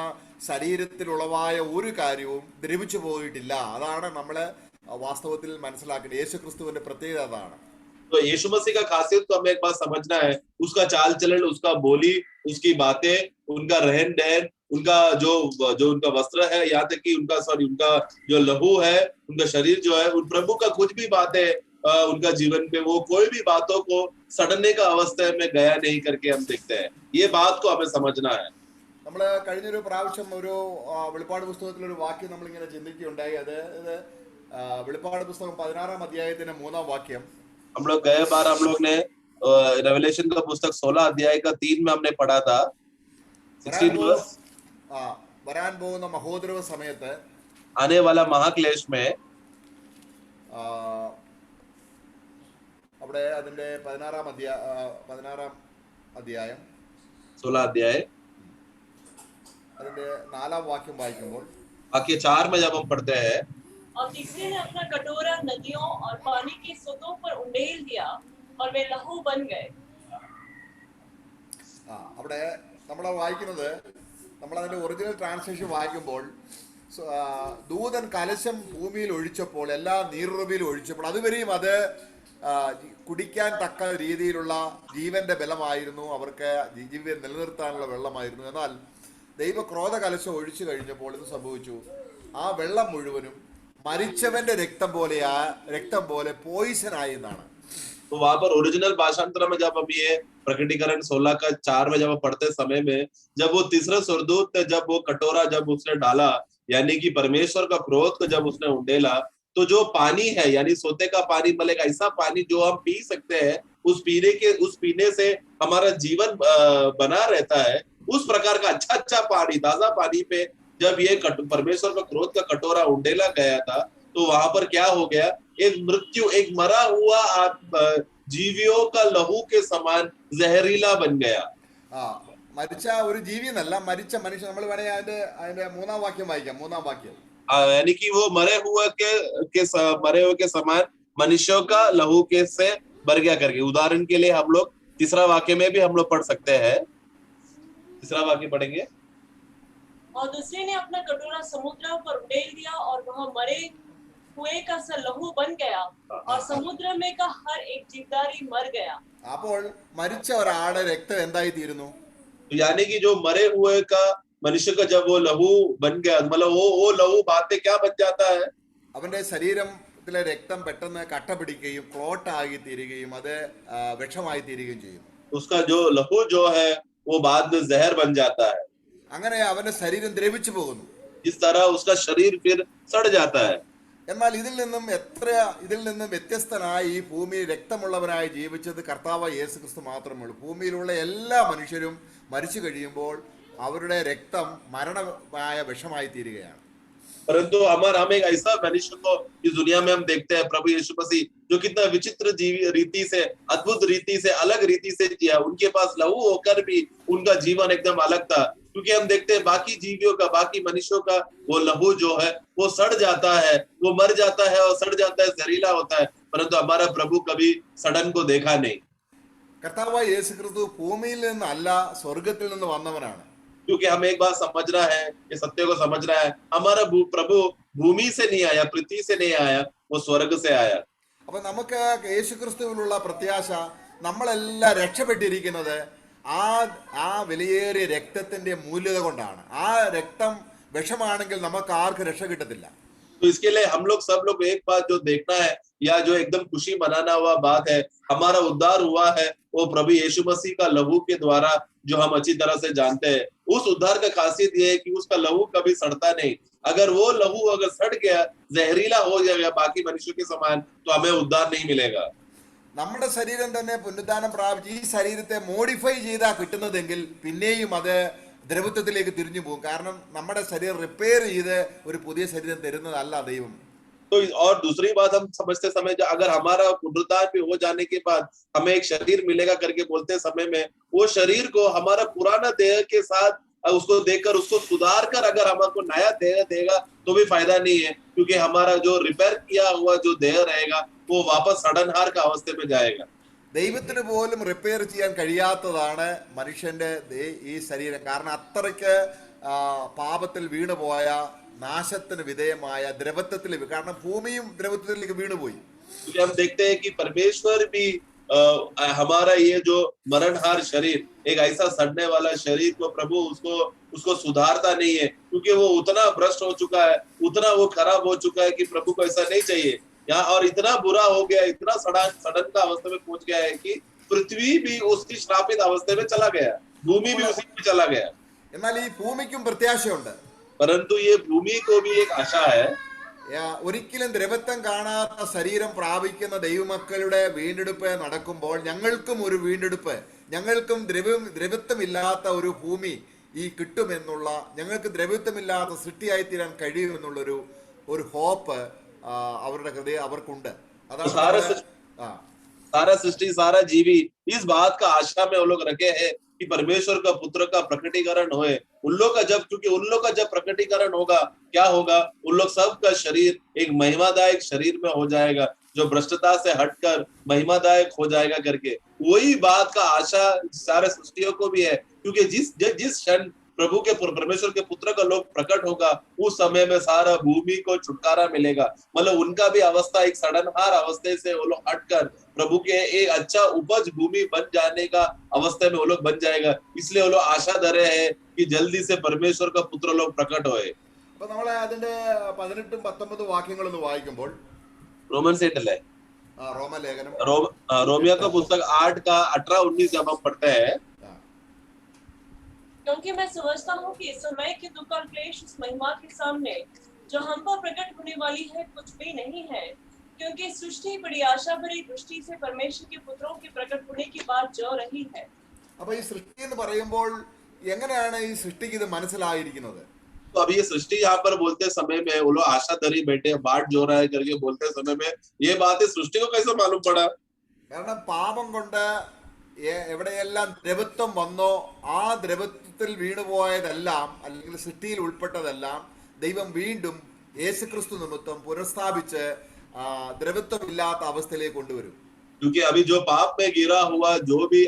ശരീരത്തിലുളവായ ഒരു കാര്യവും ദ്രവിച്ചു പോയിട്ടില്ല. അതാണ് നമ്മൾ വാസ്തവത്തിൽ മനസ്സിലാക്കേണ്ടത്. യേശു ക്രിസ്തുവിൻ്റെ പ്രത്യേകത അതാണ്. तो यीशु मसीह का खासियत को हमें एक बात समझना है, उसका चाल चलन, उसका बोली, उसकी बातें, उनका रहन सहन, उनका जो जो उनका वस्त्र है, यहाँ तक कि उनका जो लहू है, उनका शरीर जो है, उन प्रभु का कुछ भी बातें उनका जीवन में वो कोई भी बातों को सड़ने का अवस्था में गया नहीं करके हम देखते हैं. ये बात को हमें समझना है. നമ്മൾ കഴിഞ്ഞൊരു പ്രാവശ്യം ഒരു വെളിപ്പാട് പുസ്തകത്തിലൊരു വാക്യം നമ്മളിങ്ങനെ ചിന്തിക്കുകയുണ്ടായി. അത് വെളിപ്പാട് പുസ്തകം 16-ാം അധ്യായത്തിന്റെ 3-ാം വാക്യം. हम लोग गए बार हम लोग ने रेवलेशन का पुस्तक 16 अध्याय का 3 में हमने पढ़ा था. 16 वर्स. വരാൻ പോകുന്ന മഹോദരവ സമയത്ത് आने वाला महाक्लेश में അവിടെ അതിന്റെ 16-ാം അധ്യായം 16 अध्याय അതിന്റെ 4-ാം വാക്യം വായിക്കുമ്പോൾ वाक्य 4 में जब हम पढ़ते हैं, और तीसरे ने अपना कटोरा नदियों और पानी के स्रोतों पर उंडेल दिया और वे लहू बन गए. അവിടെ നമ്മൾ വായിക്കുന്നത്, നമ്മൾ അതിന്റെ ഒറിജിനൽ ട്രാൻസ്ലേഷൻ വായിക്കുമ്പോൾ ദൂതൻ കലശം ഭൂമിയിൽ ഒഴിച്ചപ്പോൾ, എല്ലാ നീറുറവിലും ഒഴിച്ചപ്പോൾ, അതുവരെയും അത് കുടിക്കാൻ തക്ക രീതിയിലുള്ള ജീവന്റെ ബലമായിരുന്നു, അവർക്ക് ജീവൻ നിലനിർത്താനുള്ള വെള്ളമായിരുന്നു. എന്നാൽ ദൈവക്രോധ കലശം ഒഴിച്ചു കഴിഞ്ഞപ്പോൾ ഇത് സംഭവിച്ചു, ആ വെള്ളം മുഴുവനും മരിച്ചവന്റെ രക്തം പോലെ പോയിസൺ ആയി എന്നാണ്. तो वहां पर ओरिजिनल भाषांतर में जब हम ये प्रकटीकरण 16 का 4 में जब हम पढ़ते समय में, जब वो तीसरा स्वर्गदूत ने जब वो कटोरा जब उसने डाला, यानी कि परमेश्वर का क्रोध को जब उसने उंडेला, तो जो पानी है यानी सोते का पानी मिलेगा, ऐसा पानी जो हम पी सकते हैं, उस पीने से हमारा जीवन बना रहता है, उस प्रकार का अच्छा पानी, ताजा पानी पे जब ये परमेश्वर का क्रोध का कटोरा उंडेला गया था, तो वहां पर क्या हो गया, एक मृत्यु, एक मरा हुआ जीवियों का लहू के समान जहरीला बन गया. മരിച്ച ഒരു ജീവി എന്നല്ല, മരിച്ച മനുഷ്യൻ. നമ്മൾ വേണേ അതിന്റെ 3-ാം വാക്യം വായിക്കാം. 3-ാം വാക്യം, यानी कि वो मरे हुए के समान मनुष्यों का लहू के से भर गया करके. उदाहरण के लिए हम लोग तीसरा वाक्य में भी हम लोग पढ़ सकते हैं. तीसरा वाक्य पढ़ेंगे. और दूसरे ने अपना कटोरा समुद्र पर उंडेल दिया और वह मरे हुए का सा लहू बन गया और समुद्र में का हर एक जीवधारी मर गया. അപ്പോൾ മരിച്ച ഒരാളുടെ രക്തം എന്തായി തീരുന്നു? यानी कि जो मरे हुए का मनुष्य का जब वो लहू बन गया, मतलब वो लहू बातें क्या बन जाता है, അവന്റെ ശരീരത്തിലെ രക്തം പെട്ടെന്ന് കട്ട പിടിക്കുകയും ക്ലോട്ട് ആയി തീരുകയും അത് വിഷമായി തീരുകയും ചെയ്യും. उसका जो लहू जो है वो बाद में जहर बन जाता है. അങ്ങനെ അവന്റെ ശരീരം ദ്രവിച്ചു പോകുന്നു. इस तरह उसका शरीर फिर सड़ जाता है. എന്നാൽ ഇതിൽ നിന്നും വ്യത്യസ്തനായി ഈ ഭൂമിയിൽ രക്തമുള്ളവനായി ജീവിച്ചത് കർത്താവായ യേശു ക്രിസ്തു മാത്രമേ ഉള്ളൂ. ഭൂമിയിലുള്ള എല്ലാ മനുഷ്യരും മരിച്ചു കഴിയുമ്പോൾ അവരുടെ രക്തം മരണമായ വിഷമായി തീരുകയാണ്. परंतु हम एक ऐसा मनुष्य को इस दुनिया में हम देखते हैं, प्रभु यीशु मसीह जो कितना विचित्र रीति से, अद्भुत रीति से, अलग रीति से किया. उनके पास लहू होकर भी उनका जीवन एकदम अलग था, क्योंकि हम देखते हैं बाकी जीवियों का, बाकी मनुष्यों का वो लहू जो है वो सड़ जाता है, वो मर जाता है और सड़ जाता है, जहरीला होता है. परंतु हमारा प्रभु कभी सड़न को देखा नहीं. കർത്താവായ യേശു ക്രിസ്തു ഭൂമിയിൽ നിന്നല്ല, സ്വർഗത്തിൽ നിന്ന് വന്നവനാണ്. क्योंकि हमें एक बात समझना है, ये सत्य को समझना है, हमारा प्रभु भूमि से नहीं आया, पृथ्वी से नहीं आया, वो स्वर्ग से आया. അപ്പൊ നമുക്ക് യേശു ക്രിസ്തുവിലുള്ള പ്രത്യാശ, നമ്മളെല്ലാം രക്ഷപ്പെട്ടിരിക്കുന്നത് ആ വിലയേറിയ രക്തത്തിന്റെ മൂല്യത കൊണ്ടാണ്. ആ രക്തം വിഷമാണെങ്കിൽ നമുക്ക് ആർക്കും രക്ഷ കിട്ടത്തില്ല. तो इसके लिए हम लोग सब लोग एक बात जो देखना है, या जो एकदम खुशी मनाना हुआ बात है, हमारा उद्धार हुआ है वो प्रभु यीशु मसीह का लहू के द्वारा, जो हम अच्छी तरह से जानते हैं. उस उद्धार का खासियत ये है कि उसका लहू कभी सड़ता नहीं. अगर वो लहू अगर सड़ गया, जहरीला हो जाएगा बाकी मनुष्यों के समान, तो हमें उद्धार नहीं मिलेगा. നമ്മുടെ ശരീരം തന്നെ പുനരുദ്ധാനം പ്രാപിച്ച് ഈ ശരീരത്തെ മോഡിഫൈ ചെയ്താ കിട്ടുന്നതെങ്കിൽ പിന്നെയും അത് ദ്രവത്വത്തിലേക്ക് തിരിഞ്ഞു പോകും. കാരണം നമ്മുടെ ശരീരം റിപ്പയർ ചെയ്ത് ഒരു പുതിയ ശരീരം തരുന്നതല്ല ദൈവം. तो और दूसरी बात हम समझते समय, अगर हमारा पुनरुद्धार भी हो जाने के बाद हमें एक शरीर मिलेगा करके बोलते समय में, वो शरीर को हमारा पुराना देह के साथ उसको देखकर उसको सुधार कर अगर हमको नया देह देगा तो भी फायदा नहीं है, क्योंकि हमारा जो रिपेयर किया हुआ जो देह रहेगा वो वापस सड़नहार का अवस्थे में जाएगा। ദൈവത്തിന് പോലും റിപ്പയർ ചെയ്യാൻ കഴിയാത്തതാണ് മനുഷ്യന്റെ ഈ ശരീരം. കാരണം അത്രയ്ക്ക് പാപത്തിൽ വീണുപോയ, നാശത്തിന് വിധേയമായ, ദ്രവത്വത്തിൽ, കാരണം ഭൂമിയും ദ്രവത്വത്തിലേക്ക് വീണുപോയി. क्योंकि हम देखते हैं कि परमेश्वर भी हमारा ये जो मरणहार शरीर, एक ऐसा सड़ने वाला शरीर को प्रभु उसको सुधारता नहीं है, क्योंकि वो उतना भ्रष्ट हो चुका है, उतना वो खराब हो चुका है कि प्रभु को ऐसा नहीं चाहिए यहाँ, और इतना बुरा हो गया, इतना सड़न का अवस्था में पहुंच गया है कि पृथ्वी भी उसकी श्रापित अवस्था में चला गया, भूमि भी उसी में चला गया। എന്നാൽ ഈ ഭൂമിക്കും പ്രത്യാശയുണ്ട്. परंतु ये भूमि को भी एक आशा है। ഒരിക്കലും ദ്രവത്വം കാണാത്ത ശരീരം പ്രാപിക്കുന്ന ദൈവമക്കളുടെ വീണ്ടെടുപ്പ് നടക്കുമ്പോൾ ഞങ്ങൾക്കും ഒരു വീണ്ടെടുപ്പ്, ഞങ്ങൾക്കും ദ്രവത്വമില്ലാത്ത ഒരു ഭൂമി ഈ കിട്ടുമെന്നുള്ള, ഞങ്ങൾക്ക് ദ്രവത്വമില്ലാത്ത സൃഷ്ടിയായി തീരാൻ കഴിയുമെന്നുള്ളൊരു ഒരു ഹോപ്പ് അവരുടെ ഹൃദയം അവർക്കുണ്ട്. सारा सृष्टि, सारा जीवी इस बात का आशा में वो लोग रखे हैं कि परमेश्वर का पुत्र का प्रकटीकरण होए। उन लोग का जब प्रकटीकरण होगा, क्या होगा, उन लोग सबका शरीर एक महिमादायक शरीर में हो जाएगा, जो भ्रष्टता से हटकर महिमादायक हो जाएगा करके। वही बात का आशा सारे सृष्टियों को भी है, क्योंकि जिस क्षण प्रभु के परमेश्वर के पुत्र का लोग प्रकट होगा, उस समय में सारा भूमि को छुटकारा मिलेगा। मतलब उनका भी अवस्था एक सड़नहार अवस्थे से वो लोग हटकर प्रभु के एक अच्छा उपज भूमि बन जाने का अवस्था में वो लोग बन जाएगा। इसलिए वो लोग आशा धरे हैं कि जल्दी से परमेश्वर का पुत्र लोग प्रकट होए। അപ്പൊ നമ്മളെ അതിന്റെ 18-19 വാക്യങ്ങളൊന്ന് വായിക്കുമ്പോൾ, रोमन 8 है, റോമലേഖനം, रोमियो का पुस्तक 8 का 18-19 जब हम पढ़ते हैं, क्योंकि मैं समझता हूँ कि इस समय के दुख और क्लेश उस महिमा के सामने जो हम पर प्रकट होने वाली है कुछ भी नहीं है, क्योंकि सृष्टि बड़ी आशा भरी दृष्टि से परमेश्वर के पुत्रों के प्रकट होने की बात जो रही है। അപ്പൊ ഈ സൃഷ്ടി എന്ന് പറയുമ്പോൾ എങ്ങനെയാണ് ഈ സൃഷ്ടിക്ക് ഇത് മനസ്സിലായിരിക്കുന്നത്? तो अभी ये सृष्टि यहाँ पर बोलते समय में वो लोग आशा धरी बैठे, बाट जो रहा है करके बोलते समय में ये बात है सृष्टि को कैसे मालूम पड़ा? കാരണം പാപം കൊണ്ട് എവിടെയെല്ലാം ദ്രവത്വം വന്നോ ആ ദ്രവത്വത്തിൽ വീണുപോയതെല്ലാം, അല്ലെങ്കിൽ സൃഷ്ടിയിൽ ഉൾപ്പെട്ടതെല്ലാം ദൈവം വീണ്ടും യേശുക്രിസ്തു നിമിത്തം പുനഃസ്ഥാപിച്ച് ദ്രവത്വമില്ലാത്ത അവസ്ഥയിലേക്ക് കൊണ്ടുവരും. क्योंकि अभी जो पाप में गिरा हुआ, जो भी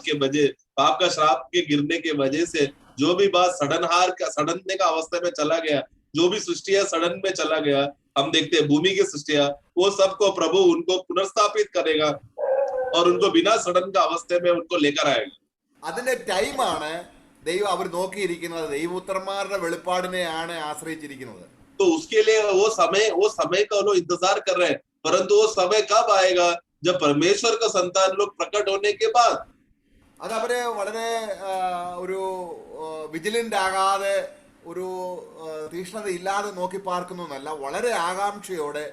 के वजह पाप का श्राप के गिरने के वजह से जो भी बात सड़नने का अवस्था में चला गया, जो भी सृष्टिया सड़न में चला गया, हम देखते हैं भूमि की सृष्टिया, वो सबको प्रभु उनको पुनर्स्थापित करेगा और उनको बिना सड़न का अवस्थे में उनको लेकर आएगा। അതിന്റെ ടൈമാണ് ദൈവം അവർ നോക്കിയിരിക്കുന്നത്, ദൈവപുത്രന്മാരുടെ വെളിപ്പാടിനെയാണ് ആശ്രയിച്ചിരിക്കുന്നത്. तो उसके लिए वो समय का लोग इंतजार कर रहे हैं, परंतु वो समय कब आएगा? जब परमेश्वर का संतान लोग प्रकट होने के बाद। അത് അവര് വളരെ ഒരു വിജിലന്റ് ആകാതെ, ഒരു തീക്ഷ്ണത ഇല്ലാതെ നോക്കി പാർക്കുന്നു എന്നല്ല, വളരെ ആകാംക്ഷയോടെ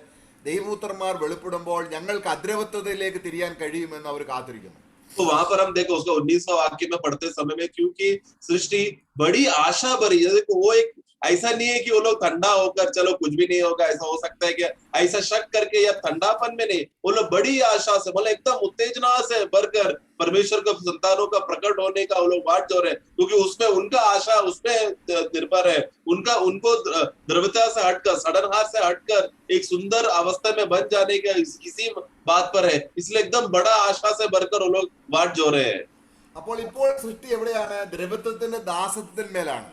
ദൈവപുത്രന്മാർ വെളിപ്പെടുമ്പോൾ ഞങ്ങൾക്ക് അദ്രവത്വത്തിലേക്ക് തിരിയാൻ കഴിയുമെന്ന് അവർ കാത്തിരിക്കുന്നു. तो वहां पर हम देखो उसका 19वां वाक्य में पढ़ते समय में, क्योंकि सृष्टि बड़ी आशा भरी है। देखो वो एक ऐसा नहीं है कि वो लोग ठंडा होकर चलो कुछ भी नहीं होगा, ऐसा हो सकता है कि ऐसा शक करके या ठंडापन में नहीं, वो लोग बड़ी आशा से, मतलब एकदम उत्तेजना से भरकर परमेश्वर के संतानों का प्रकट होने का वो लोग बाट जो रहे, क्योंकि उसमें उनका आशा उसमें निर्भर है, उनको द्रव्यता से हटकर, सड़नहार से हटकर एक सुंदर अवस्था में बन जाने का इसी बात पर है। इसलिए एकदम बड़ा आशा से भरकर वो लोग बाट जो रहे हैं। അപ്പോൾ ഇപ്പോൾ സൃഷ്ടി എവിടെയാണ്? ദ്രവത്വത്തിന്റെ ദാസത്വത്തിന്മേലാണ്.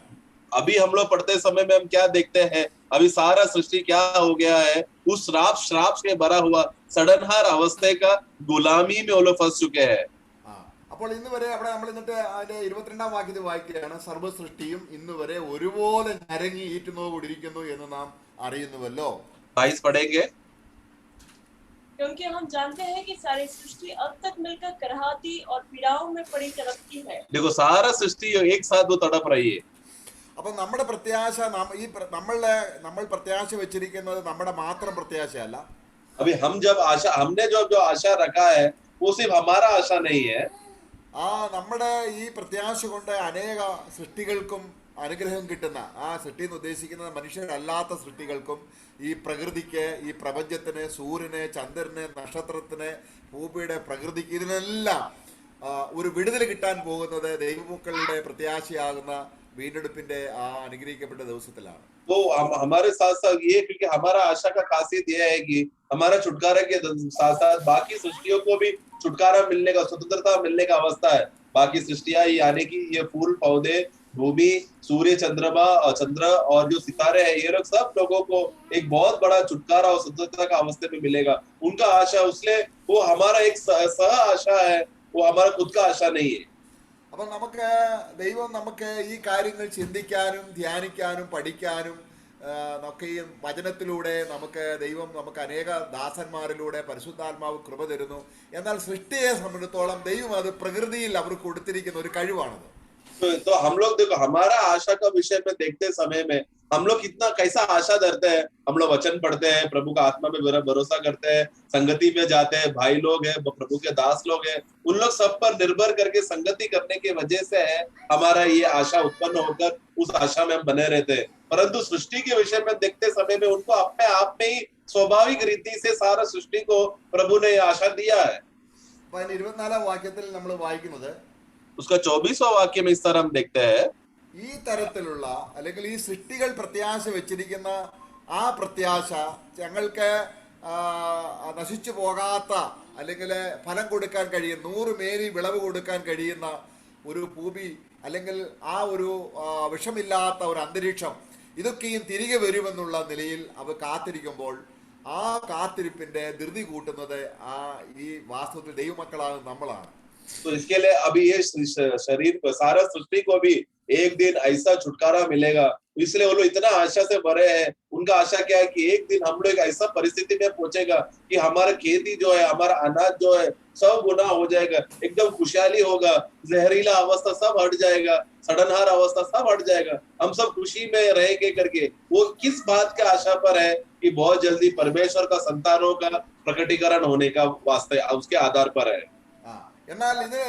अभी हम लोग पढ़ते समय में हम क्या देखते हैं? अभी सारा सृष्टि क्या हो गया है? उस श्राप से भरा हुआ सड़नहार अवस्था का गुलामी में वो लोग फंस चुके हैं। അപ്പോൾ ഇന്ന് വരെ അവിടെ നമ്മൾ എന്നിട്ട് അതിന്റെ 22-ാം വാക്യത്തിൽ വായിക്കുകയാണ്, സർവ്വ സൃഷ്ടിയും ഇന്ന് വരെ ഒരുപോലെ ഞരങ്ങി ഈറ്റുന്നോടിരിക്കുന്നു എന്ന് നാം അറിയുന്നുവല്ലോ. 22 पढ़ेंगे। क्योंकि हम जानते हैं कि सारी सृष्टि अब तक मिलकर कराहती और पीड़ाओं में पड़ी तड़पती है। देखो सारा सृष्टि एक साथ वो तड़प रही है। അപ്പൊ നമ്മുടെ പ്രത്യാശ, നമ്മൾ പ്രത്യാശ വെച്ചിരിക്കുന്നത് നമ്മുടെ മാത്രം പ്രത്യാശയല്ല. अभी हमने जो आशा रखा है वो सिर्फ हमारा आशा नहीं है। നമ്മുടെ ഈ പ്രത്യാശ കൊണ്ട് അനേക സൃഷ്ടികൾക്കും അനുഗ്രഹം കിട്ടുന്ന, ആ സൃഷ്ടി എന്ന് ഉദ്ദേശിക്കുന്നത് മനുഷ്യരല്ലാത്ത സൃഷ്ടികൾക്കും, ഈ പ്രകൃതിക്ക്, ഈ പ്രപഞ്ചത്തിന്, സൂര്യന്, ചന്ദ്രന്, നക്ഷത്രത്തിന്, ഭൂമിയുടെ പ്രകൃതിക്ക്, ഇതിനെല്ലാം ഒരു വിടുതൽ കിട്ടാൻ പോകുന്നത് ദൈവമക്കളുടെ പ്രത്യാശയാകുന്ന വീണ്ടെടുപ്പിന്റെ ആ അനുഗ്രഹിക്കപ്പെട്ട ദിവസത്തിലാണ്. वो हमारे साथ साथ ये, क्योंकि हमारा आशा का खासियत यह है कि हमारा छुटकारा के साथ साथ बाकी सृष्टियों को भी छुटकारा मिलने का, स्वतंत्रता मिलने का अवस्था है। बाकी सृष्टियां यानी कि ये फूल पौधे, भूमि, सूर्य, चंद्रमा और चंद्र और जो सितारे हैं, ये लोग सब लोगों को एक बहुत बड़ा छुटकारा और स्वतंत्रता का अवस्थे में मिलेगा। उनका आशा, उसलिए वो हमारा एक सह आशा है, वो हमारा खुद का आशा नहीं है। അപ്പൊ നമുക്ക് ദൈവം നമുക്ക് ഈ കാര്യങ്ങൾ ചിന്തിക്കാനും ധ്യാനിക്കാനും പഠിക്കാനും നമുക്ക് ഈ വചനത്തിലൂടെ നമുക്ക് ദൈവം നമുക്ക് അനേക ദാസന്മാരിലൂടെ പരിശുദ്ധാത്മാവ് കൃപ തരുന്നു. എന്നാൽ സൃഷ്ടിയെ സംബന്ധിച്ചിടത്തോളം ദൈവം അത് പ്രകൃതിയിൽ അവർക്ക് കൊടുത്തിരിക്കുന്ന ഒരു കഴിവാണത്. तो हम लोग देखो, हमारा आशा का विषय में देखते समय में हम लोग कितना कैसा आशा धरते हैं। हम लोग वचन पढ़ते हैं, प्रभु का आत्मा में भरोसा करते हैं, संगति में जाते हैं, भाई लोग हैं, प्रभु के दास लोग हैं, उन लोग सब पर निर्भर करके संगति करने की वजह से है हमारा ये आशा उत्पन्न होकर उस आशा में हम बने रहते हैं। परंतु सृष्टि के विषय में देखते समय में उनको अपने आप में ही स्वाभाविक रीति से सारा सृष्टि को प्रभु ने आशा दिया है। 24 വാക്യത്തിൽ നമ്മൾ വായിക്കുന്നത്, उसका 24वां वाक्य में इस तरह हम देखते हैं, ഈ തരത്തിലുള്ള അല്ലെങ്കിൽ ഈ സൃഷ്ടികൾ പ്രത്യാശ വെച്ചിരിക്കുന്ന ആ പ്രത്യാശ ഞങ്ങൾക്ക് നശിച്ചു പോകാത്ത അല്ലെങ്കിൽ ഫലം കൊടുക്കാൻ കഴിയുന്ന 100 മേനി വിളവ് കൊടുക്കാൻ കഴിയുന്ന ഒരു ഭൂമി അല്ലെങ്കിൽ ആ ഒരു വിഷമില്ലാത്ത ഒരു അന്തരീക്ഷം, ഇതൊക്കെയും തിരികെ വരുമെന്നുള്ള നിലയിൽ അവ കാത്തിരിക്കുമ്പോൾ ആ കാത്തിരിപ്പിന്റെ ധൃതി കൂട്ടുന്നത് ഈ വാസ്തവത്തിൽ ദൈവമക്കളാണ് നമ്മളാണ്. तो इसके लिए अभी ये शरीर को, सारा सृष्टि को भी एक दिन ऐसा छुटकारा मिलेगा, इसलिए वो लोग इतना आशा से भरे हैं। उनका आशा क्या है कि एक दिन हम लोग ऐसा परिस्थिति में पहुंचेगा कि हमारा खेती जो है, हमारा अनाज जो है सब गुना हो जाएगा, एकदम खुशहाली होगा, जहरीला अवस्था सब हट जाएगा, सड़नहार अवस्था सब हट जाएगा, हम सब खुशी में रहेंगे करके। वो किस बात के आशा पर है कि बहुत जल्दी परमेश्वर का संतानों का प्रकटीकरण होने का वास्ते, उसके आधार पर है। എന്നാൽ ഇത്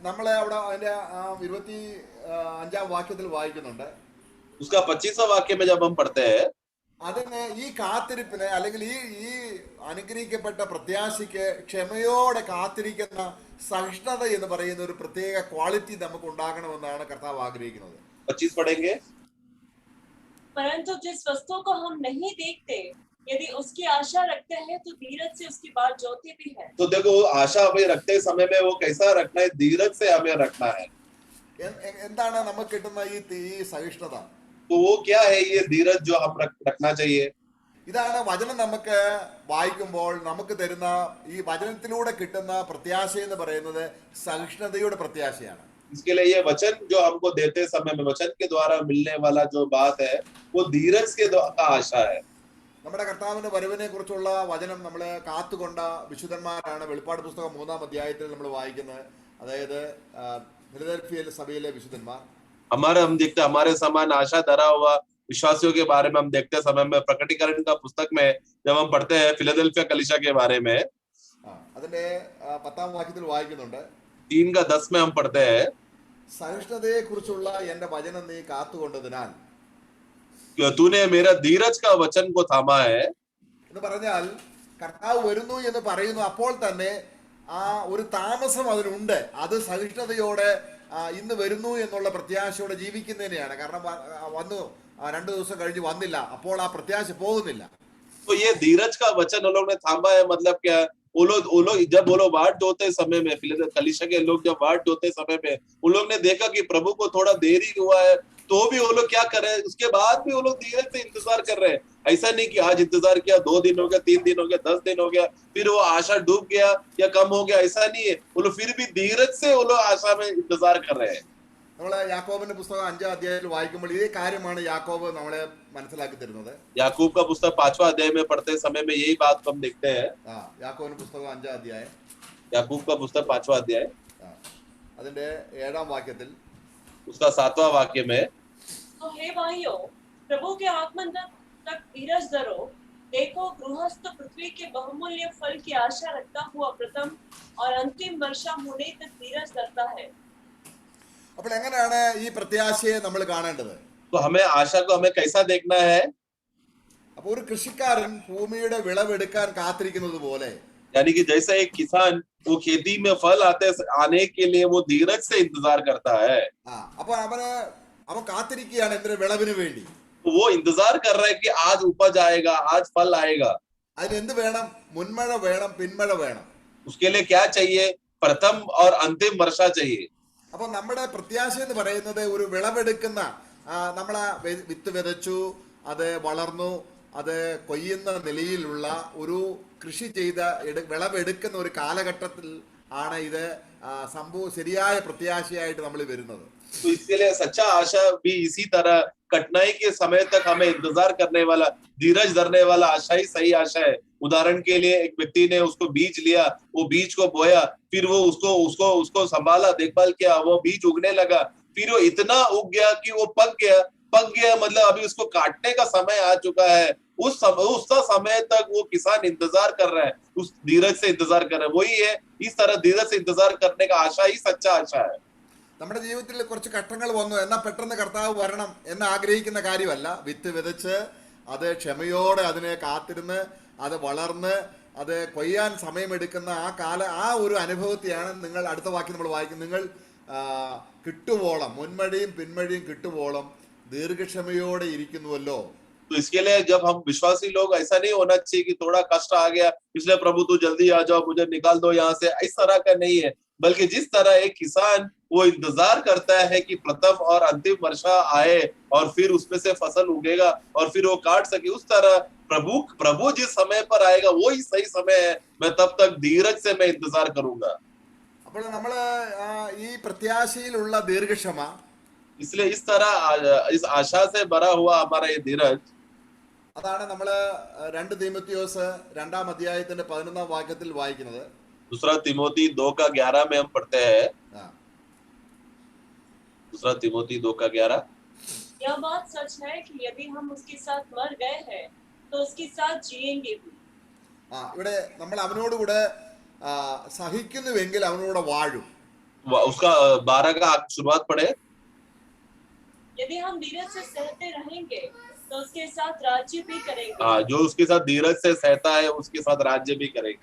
നമ്മളെ അവിടെ അതിന്റെ 25 വാക്യത്തിൽ വായിക്കുന്നുണ്ട്. उसका 25वां वाक्य में जब हम पढ़ते हैं, അതിന് ഈ കാത്തിരിപ്പിന് അല്ലെങ്കിൽ ഈ അനുഗ്രഹിക്കപ്പെട്ട പ്രത്യാശയ്ക്ക് ക്ഷമയോടെ കാത്തിരിക്കുന്ന സഹിഷ്ണുത എന്ന് പറയുന്ന ഒരു പ്രത്യേക ക്വാളിറ്റി നമുക്ക് ഉണ്ടാകണമെന്നാണ് കർത്താവ് ആഗ്രഹിക്കുന്നത്. 25 पढ़ेंगे। परंतु जिस वस्तु को हम नहीं देखते, यदि उसकी आशा रखते हैं तो धीरज से उसकी बात जोते भी है। तो देखो, आशा हमें रखते समय में वो कैसा रखना है, धीरज से हमें रखना है। എന്താണ് നമുക്ക് കിട്ടുന്ന ഈ സഹിഷ്ണുത? तो वो क्या है ये धीरज जो हम रखना चाहिए? ഇതാണ് വചനം നമുക്ക് വായിക്കുമ്പോൾ നമുക്ക് തരുന്ന ഈ വചനത്തിലൂടെ കിട്ടുന്ന പ്രത്യാശ എന്ന് പറയുന്നത് സഹിഷ്ണുതയുടെ പ്രത്യാശയാണ്. इसके लिए ये वचन जो हमको देते समय में, वचन के द्वारा मिलने वाला जो बात है, वो धीरज के द्वारा आशा है। നമ്മുടെ കർത്താവിന്റെ വരവിനെ കുറിച്ചുള്ള വചനം നമ്മളെ കാത്തുകൊണ്ട വിശുദ്ധന്മാരാണ് വെളിപ്പാട് പുസ്തകം 3-ാം അധ്യായത്തിൽ നമ്മൾ വായിക്കുന്നത്. അതായത് ഫിലദൽഫിയ സഭയിലെ വിശുദ്ധന്മാർ. हम देखते हमारे समान आशा धरा हुआ विश्वासियों के बारे में हम देखते समय में, प्रकटीकरण का पुस्तक में जब हम पढ़ते हैं फिलदेल्फिया कलीसिया के बारे में, അതിന്റെ 10-ാം വാക്യത്തിൽ വായിക്കുന്നുണ്ട്. 3:10 में हम पढ़ते हैं, സഹിഷ്ണുതയെ കുറിച്ചുള്ള എന്റെ വചനം നീ കാത്തുകൊണ്ടതിനാൽ तूने मेरा धीरज का वचन को थामा है। എന്ന് പറഞ്ഞാൽ കർത്താവ് വരുന്നു എന്ന് പറയുന്നു, അപ്പോൾ തന്നെ ആ ഒരു താമസം അതിനുണ്ട്. അത് സഹിഷ്ണുതയോടെ ഇന്ന് വരുന്നു എന്നുള്ള പ്രത്യാശയോടെ ജീവിക്കുന്നതിനെയാണ്. കാരണം വന്നു 2 ദിവസം കഴിഞ്ഞ് വന്നില്ല, അപ്പോൾ ആ പ്രത്യാശ പോകുന്നില്ല. तो ये धीरज का वचन उन लोग ने थामा है, मतलब क्या? वो लोग जब वो लोग वाट ढोते समय में, कलीसिया के लोग जब वाट ढोते समय में उन लोग ने देखा कि प्रभु को थोड़ा देरी हुआ है, तो भी वो लोग क्या कर रहे हैं, उसके बाद भी वो लोग धीरज से इंतजार कर रहे हैं। ऐसा नहीं कि आज इंतजार किया, 2 दिन हो गया, 3 दिन हो गया, 10 दिन हो गया, फिर वो आशा डूब गया या कम हो गया, ऐसा नहीं है। वो लोग फिर भी धीरज से वो लोग आशा में इंतजार कर रहे हैं। നമ്മള് യാക്കോബിന്റെ പുസ്തകം 5-ാം അധ്യായത്തിൽ വായിക്കുമ്പോൾ ഇതേ കാര്യമാണ് യാക്കോബ് നമ്മളെ മനസ്സിലാക്കി തരുന്നത്. याकूब का पुस्तक 5वां अध्याय में पढ़ते समय में यही बात हम देखते हैं। യാക്കോബിന്റെ പുസ്തകം 5-ാം അധ്യായം, याकूब का पुस्तक 5वां अध्याय, അതിന്റെ 7-ാം വാക്യത്തിൽ, उसका 7वां वाक्य में, तो हे भाइयों, प्रभु के आगमन तक धीरज धरो। देखो, गृहस्थ पृथ्वी के बहुमूल्य फल की आशा रखता हुआ प्रथम और अंतिम वर्षा होने तक धीरज धरता है। അപ്പോൾ എങ്ങനെയാണ് ഈ പ്രത്യാശയെ നമ്മൾ കാണേണ്ടത്? तो हमें आशा को हमें कैसा देखना है? അപ്പോൾ ഒരു കൃഷിക്കാരൻ ഭൂമിയുടെ വിളവെടുക്കാൻ കാത്തിരിക്കുന്നത് പോലെ, यानी कि जैसा एक किसान वो खेती में फल आने के लिए वो धीरज से इंतजार करता है। അപ്പൊ അവന് അവൻ കാത്തിരിക്കുകയാണ് എന്തിനു? വിളവിന് വേണ്ടി. तो वो इंतजार कर रहा है कि आज उपज आएगा, आज फल आएगा. അതിന് എന്ത് വേണം? മുൻമഴ വേണം, പിന്മഴ വേണം. उसके लिए क्या चाहिए? प्रथम और अंतिम वर्षा चाहिए. അപ്പൊ നമ്മുടെ പ്രത്യാശ എന്ന് പറയുന്നത് ഒരു വിളവെടുക്കുന്ന, നമ്മളെ വിത്ത് വിതച്ചു, അത് വളർന്നു, അത് കൊയ്യുന്ന നിലയിലുള്ള ഒരു കൃഷി ചെയ്ത വിളവെടുക്കുന്ന ഒരു കാലഘട്ടത്തിൽ ആണ് ഇത് സംഭവം ശരിയായ പ്രത്യാശയായിട്ട് നമ്മൾ വരുന്നത്. तो इसके लिए सच्चा आशा भी इसी तरह कठिनाई के समय तक हमें इंतजार करने वाला, धीरज धरने वाला आशा ही सही आशा है. उदाहरण के लिए एक व्यक्ति ने उसको बीज लिया, वो बीज को बोया, फिर वो उसको संभाला, देखभाल किया, वो बीज उगने लगा, फिर वो इतना उग गया कि वो पक गया मतलब अभी उसको काटने का समय आ चुका है. उस समय तक वो किसान इंतजार कर रहा है, उस धीरज से इंतजार कर रहा है. वही है, इस तरह धीरज से इंतजार करने का आशा ही सच्चा आशा है. നമ്മുടെ ജീവിതത്തിൽ കുറച്ച് ഘട്ടങ്ങൾ വന്നു, എന്നാൽ പെട്ടെന്ന് കർത്താവ് വരണം എന്ന് ആഗ്രഹിക്കുന്ന കാര്യമല്ല. വിത്ത് വിതച്ച് അത് ക്ഷമയോടെ അതിനെ കാത്തിരുന്ന് അത് വളർന്ന് അത് കൊയ്യാൻ സമയമെടുക്കുന്ന ആ ഒരു അനുഭവത്തെയാണ് നിങ്ങൾ അടുത്ത വാക്യം നമ്മൾ വായിക്കുന്നത്. നിങ്ങൾ കിട്ടുവോളം, മുൻമഴയും പിന്മഴയും കിട്ടുവോളം ദീർഘക്ഷമയോടെ ഇരിക്കുന്നുവല്ലോ. तो इसके लिए जब हम विश्वासी लोग, ऐसा नहीं होना चाहिए कि थोड़ा कष्ट आ गया इसलिए प्रभु तू जल्दी आ जाओ, मुझे निकाल दो यहाँ से, इस तरह का नहीं है. बल्कि जिस तरह एक किसान वो इंतजार करता है कि प्रथम और अंतिम वर्षा आए और फिर उसमें से फसल उगेगा और फिर वो काट सके, उस तरह प्रभु जिस समय पर आएगा वो ही सही समय है. मैं तब तक धीरज से मैं इंतजार करूंगा. അപ്പോൾ നമ്മൾ ഈ പ്രത്യാശയിലുള്ള ദീർഘക്ഷമ, इसलिए इस तरह इस आशा से भरा हुआ हमारा ये धीरज, അതാണ് നമ്മൾ 2 തീമോഥെയോസ് 2-ാം അധ്യായത്തിന്റെ 11-ാം വാക്യത്തിൽ വായിക്കുന്നത്. दूसरा तिमोथी 2:11 में हम पढ़ते हैं. दूसरा तिमोथी 2:11. यह बात सच है कि यदि हम उसके साथ मर गए हैं तो उसके साथ जिएंगे भी. ഇവിടെ നമ്മൾ അവനോടുകൂടെ സഹിക്കുന്നുവെങ്കിൽ അവനോട് വാഴും. उसका 12 का शुरुआत पढ़े. यदि हम धीरज से सहते रहेंगे तो उसके साथ राज्य भी करेंगे. जो उसके साथ धीरज से सहता है उसके साथ राज्य भी करेंगे.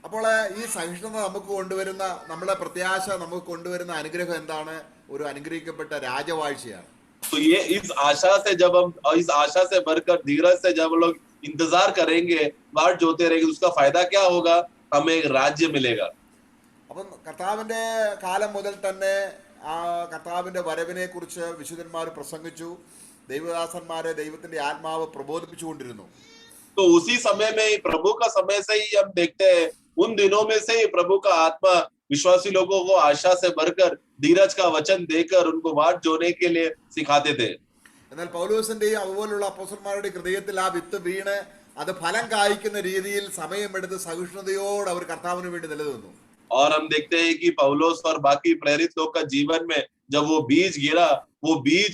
അപ്പോൾ ഈ സഹിഷ്ണുത നമുക്ക് കൊണ്ടുവരുന്ന, നമ്മുടെ പ്രത്യാശ നമുക്ക് കൊണ്ടുവരുന്ന അനുഗ്രഹം എന്താണ്? ഒരു അനുഗ്രഹിക്കപ്പെട്ട രാജവാഴ്ചയാണ്. तो ये इस आशा से जब हम, इस आशा से भरकर धीरज से जब लोग इंतजार करेंगे, बाट जोते रहेंगे, उसका फायदा क्या होगा? हमें एक राज्य मिलेगा. അപ്പം കർത്താവിന്റെ കാലം മുതൽ തന്നെ ആ കർത്താവിന്റെ വരവിനെ കുറിച്ച് വിശുദ്ധന്മാർ പ്രസംഗിച്ചു. ദൈവദാസന്മാരെ ദൈവത്തിന്റെ ആത്മാവ് പ്രബോധിപ്പിച്ചുകൊണ്ടിരുന്നു. तो उसी समय में, प्रभु का समय से ही हम देखते हैं, उन दिनों में से ही प्रभु का आत्मा विश्वासी लोगों को आशा से भरकर धीरज का वचन देकर उनको बाट जोड़ने के लिए सिखाते थे. എന്നാൽ പൗലോസിന്റെയും അതുപോലുള്ള അപ്പോസ്തലന്മാരുടെ ഹൃദയത്തിൽ ആ വിത്ത് വീണ് അത് ഫലം കായ്ക്കുന്ന രീതിയിൽ സമയമെടുത്ത് സഹിഷ്ണുതയോടെ അവർ കർത്താവിന് വേണ്ടി നിലനിന്നു. और हम देखते हैं कि पौलुस और बाकी प्रेरित लोग का जीवन में जब वो बीज गिरा, वो बीज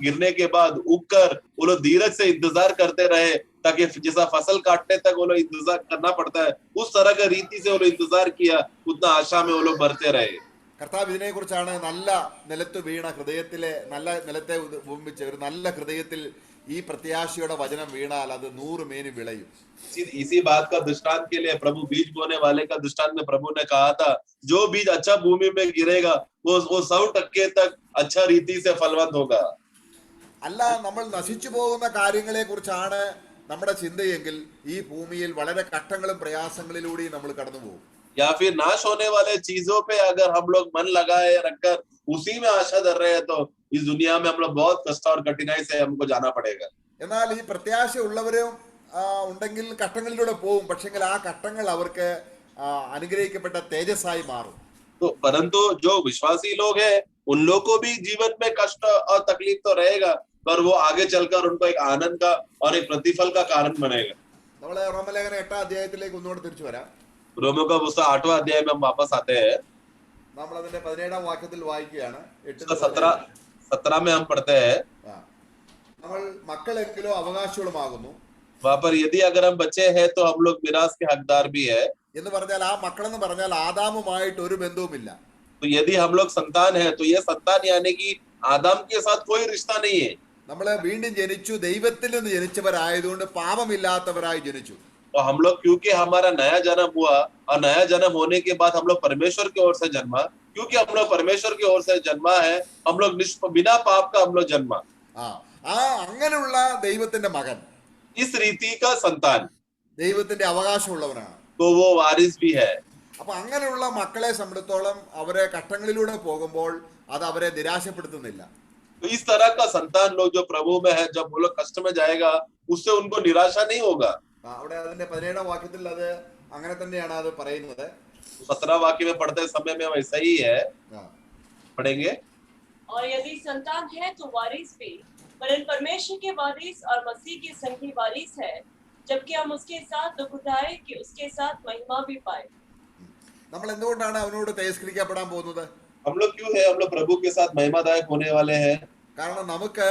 गिरने के बाद उगकर वो लोग धीरज से इंतजार करते रहे, ताकि जैसा फसल काटने तक वो लोग इंतजार करना पड़ता है, उस तरह का रीति से वो लोग इंतजार किया, उतना आशा में वो लोग बढ़ते रहे. കർത്താവ് ഇതിനെ കുറിച്ചാണ് നല്ല നിലത്ത് വീണ ഹൃദയത്തിലെ, നല്ല നിലത്തെ ഉപമിച്ച് ഒരു നല്ല ഹൃദയത്തിൽ ഈ പ്രത്യാശയുടെ വചനം വീണാൽ അത് 100 മേനി വിളയും. इसी बात का दृष्टांत के लिए प्रभु बीज बोने वाले का दृष्टांत में प्रभु ने कहा था, जो बीज अच्छा भूमि में गिरेगा वो 100% तक अच्छा रीति से फलवंत होगा. അല്ല, നമ്മൾ നശിച്ചു പോകുന്ന കാര്യങ്ങളെ കുറിച്ചാണ് നമ്മുടെ ചിന്തയെങ്കിൽ ഈ ഭൂമിയിൽ വളരെ കഷ്ടങ്ങളും പ്രയാസങ്ങളിലൂടെയും നമ്മൾ കടന്നു പോകും. या फिर नाश होने वाले चीजों पे अगर हम लोग मन लगाए रखकर उसी में आशा धर रहे हैं तो इस दुनिया में हम लोग बहुत कष्ट और कठिनाई से हमको जाना पड़ेगा. എന്നാൽ ഈ പ്രത്യാശ ഉള്ളവരും ഉണ്ടെങ്കിൽ കഷ്ടങ്ങളിലൂടെ പോകും. പക്ഷെങ്കിൽ ആ കഷ്ടങ്ങൾ അവർക്ക് അനുഗ്രഹിക്കപ്പെട്ട തേജസ്സായി മാറും. तो परंतु जो विश्वासी लोग हैं उन लोग को भी जीवन में कष्ट और तकलीफ तो रहेगा, पर वो आगे चलकर उनको एक आनंद का और एक प्रतिफल का कारण बनेगा. നമ്മളെ റോമലേഖനം 8-ാം അധ്യായത്തിലേക്ക് ഒന്നുകൂടെ തിരിച്ചു വരാം. रोमियो का पुस्तक 8वां अध्याय में हम वापस आते हैं. നമ്മൾ അതിന്റെ 17-ാം വാക്യത്തിൽ വായിക്കുകയാണ്. 17 में हम पढ़ते हैं, നമ്മൾ മക്കളെങ്കിലോ അവകാശികളുമാകുന്നു. वहां पर यदि अगर हम बच्चे हैं तो हम लोग मिरास के हकदार भी है. എന്ന് പറഞ്ഞാൽ ആ മക്കളെന്ന് പറഞ്ഞാൽ ആദാമുമായിട്ട് ഒരു ബന്ധവുമില്ല. तो यदि हम लोग संतान है तो ये संतान यानी कि आदम के साथ कोई रिश्ता नहीं है. നമ്മളെ വീണ്ടും ജനിച്ചു, ദൈവത്തിൽ നിന്ന് ജനിച്ചവരായതുകൊണ്ട് പാപമില്ലാത്തവരായി ജനിച്ചു. और हम लोग क्योंकि हमारा नया जन्म हुआ और नया जन्म होने के बाद हम लोग परमेश्वर की ओर से जन्मा, क्योंकि हम लोग परमेश्वर की ओर से जन्मा है, हम लोग बिना पाप का हम लोग जन्मा, ആ ആ അങ്ങനെയുള്ള ദൈവത്തിന്റെ മകൻ इस रीति का संतान, ദൈവത്തിന്റെ അവകാശമുള്ളവനാണ്. तो वो वारिस भी है. അപ്പൊ അങ്ങനെയുള്ള മക്കളെ സംബന്ധിച്ചോളം അവരെ ഘട്ടങ്ങളിലൂടെ പോകുമ്പോൾ അത് അവരെ നിരാശപ്പെടുത്തുന്നില്ല. तो इस तरह का संतान लोग जो प्रभु में है, जब वो लोग कष्ट में जाएगा, उससे उनको निराशा नहीं होगा. അവിടെ അതിന്റെ 17ാം വാക്യത്തിൽ അത് അങ്ങനെ തന്നെയാണ് അത് പറയുന്നത്. 17 वाक्य में पढ़ते समय में वैसा ही है, पढ़ेंगे. और यदि संतान है तो वारिस भी, वरन परमेश्वर के वारिस और मसीह के संग भी वारिस है, जबकि हम उसके साथ दुख उठाए कि उसके साथ महिमा भी पाए. നമ്മൾ എന്തുകൊണ്ടാണ് അവനോട് തേജസ്കരിക്കപ്പെടാൻ പോകുന്നത്? हम लोग क्यों है, हम लोग प्रभु के साथ महिमादायक होने वाले हैं? കാരണം നമുക്ക്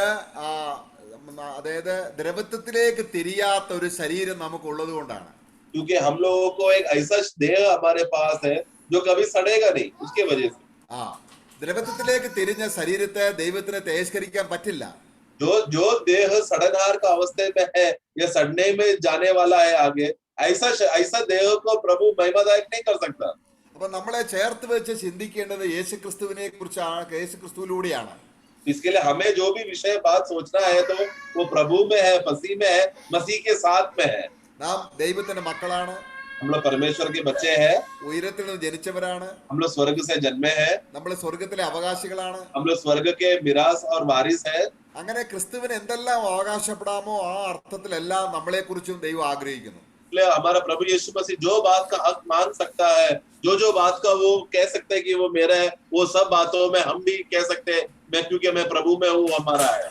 അതായത് ദ്രവത്വത്തിലേക്ക് തിരിയാത്ത ഒരു ശരീരം നമുക്കുള്ളത് കൊണ്ടാണ്. क्योंकि हम लोगों को एक ऐसा देह हमारे पास है जो कभी सड़ेगा नहीं, उसके वजह से. ദ്രവത്വത്തിലേക്ക് തിരിഞ്ഞ ശരീരത്തെ ദൈവത്തിന് തേജസ്കരിക്കാൻ പറ്റില്ല. जो देह सड़नहार का अवस्था में है या सड़ने में जाने वाला है आगे, ऐसा देह को प्रभु महिमादायक नहीं कर सकता. അപ്പൊ നമ്മളെ ചേർത്ത് വെച്ച് ചിന്തിക്കേണ്ടത് യേശുക്രിസ്തുവിനെ കുറിച്ചാണ്, യേശുക്രിസ്തുവിലൂടെയാണ്. इसके लिए हमें जो भी विषय बात सोचना है तो वो प्रभु में है, मसीह में है, मसीह के साथ में है. നാം ദൈവത്തിന്റെ മക്കളാണ്, हम लोग परमेश्वर के बच्चे हैं, ഉയരത്തിൽ നിന്ന് ജനിച്ചവരാണ്, हम लोग स्वर्ग से जन्मे हैं, നമ്മൾ സ്വർഗത്തിലെ അവകാശികളാണ്. हम लोग स्वर्ग के मिरास और वारिस है. അങ്ങനെ ക്രിസ്തുവിന് എന്തെല്ലാം അവകാശപ്പെടാമോ ആ അർത്ഥത്തിലെല്ലാം നമ്മളെ കുറിച്ചും ദൈവം ആഗ്രഹിക്കുന്നു. इसलिए हमारा प्रभु यीशु मसीह जो बात का हक मांग सकता है, जो बात का वो कह सकते हैं कि वो मेरा है, वो सब बातों में हम भी कह सकते हैं मैं, क्योंकि मैं प्रभु में हूँ, हमारा है.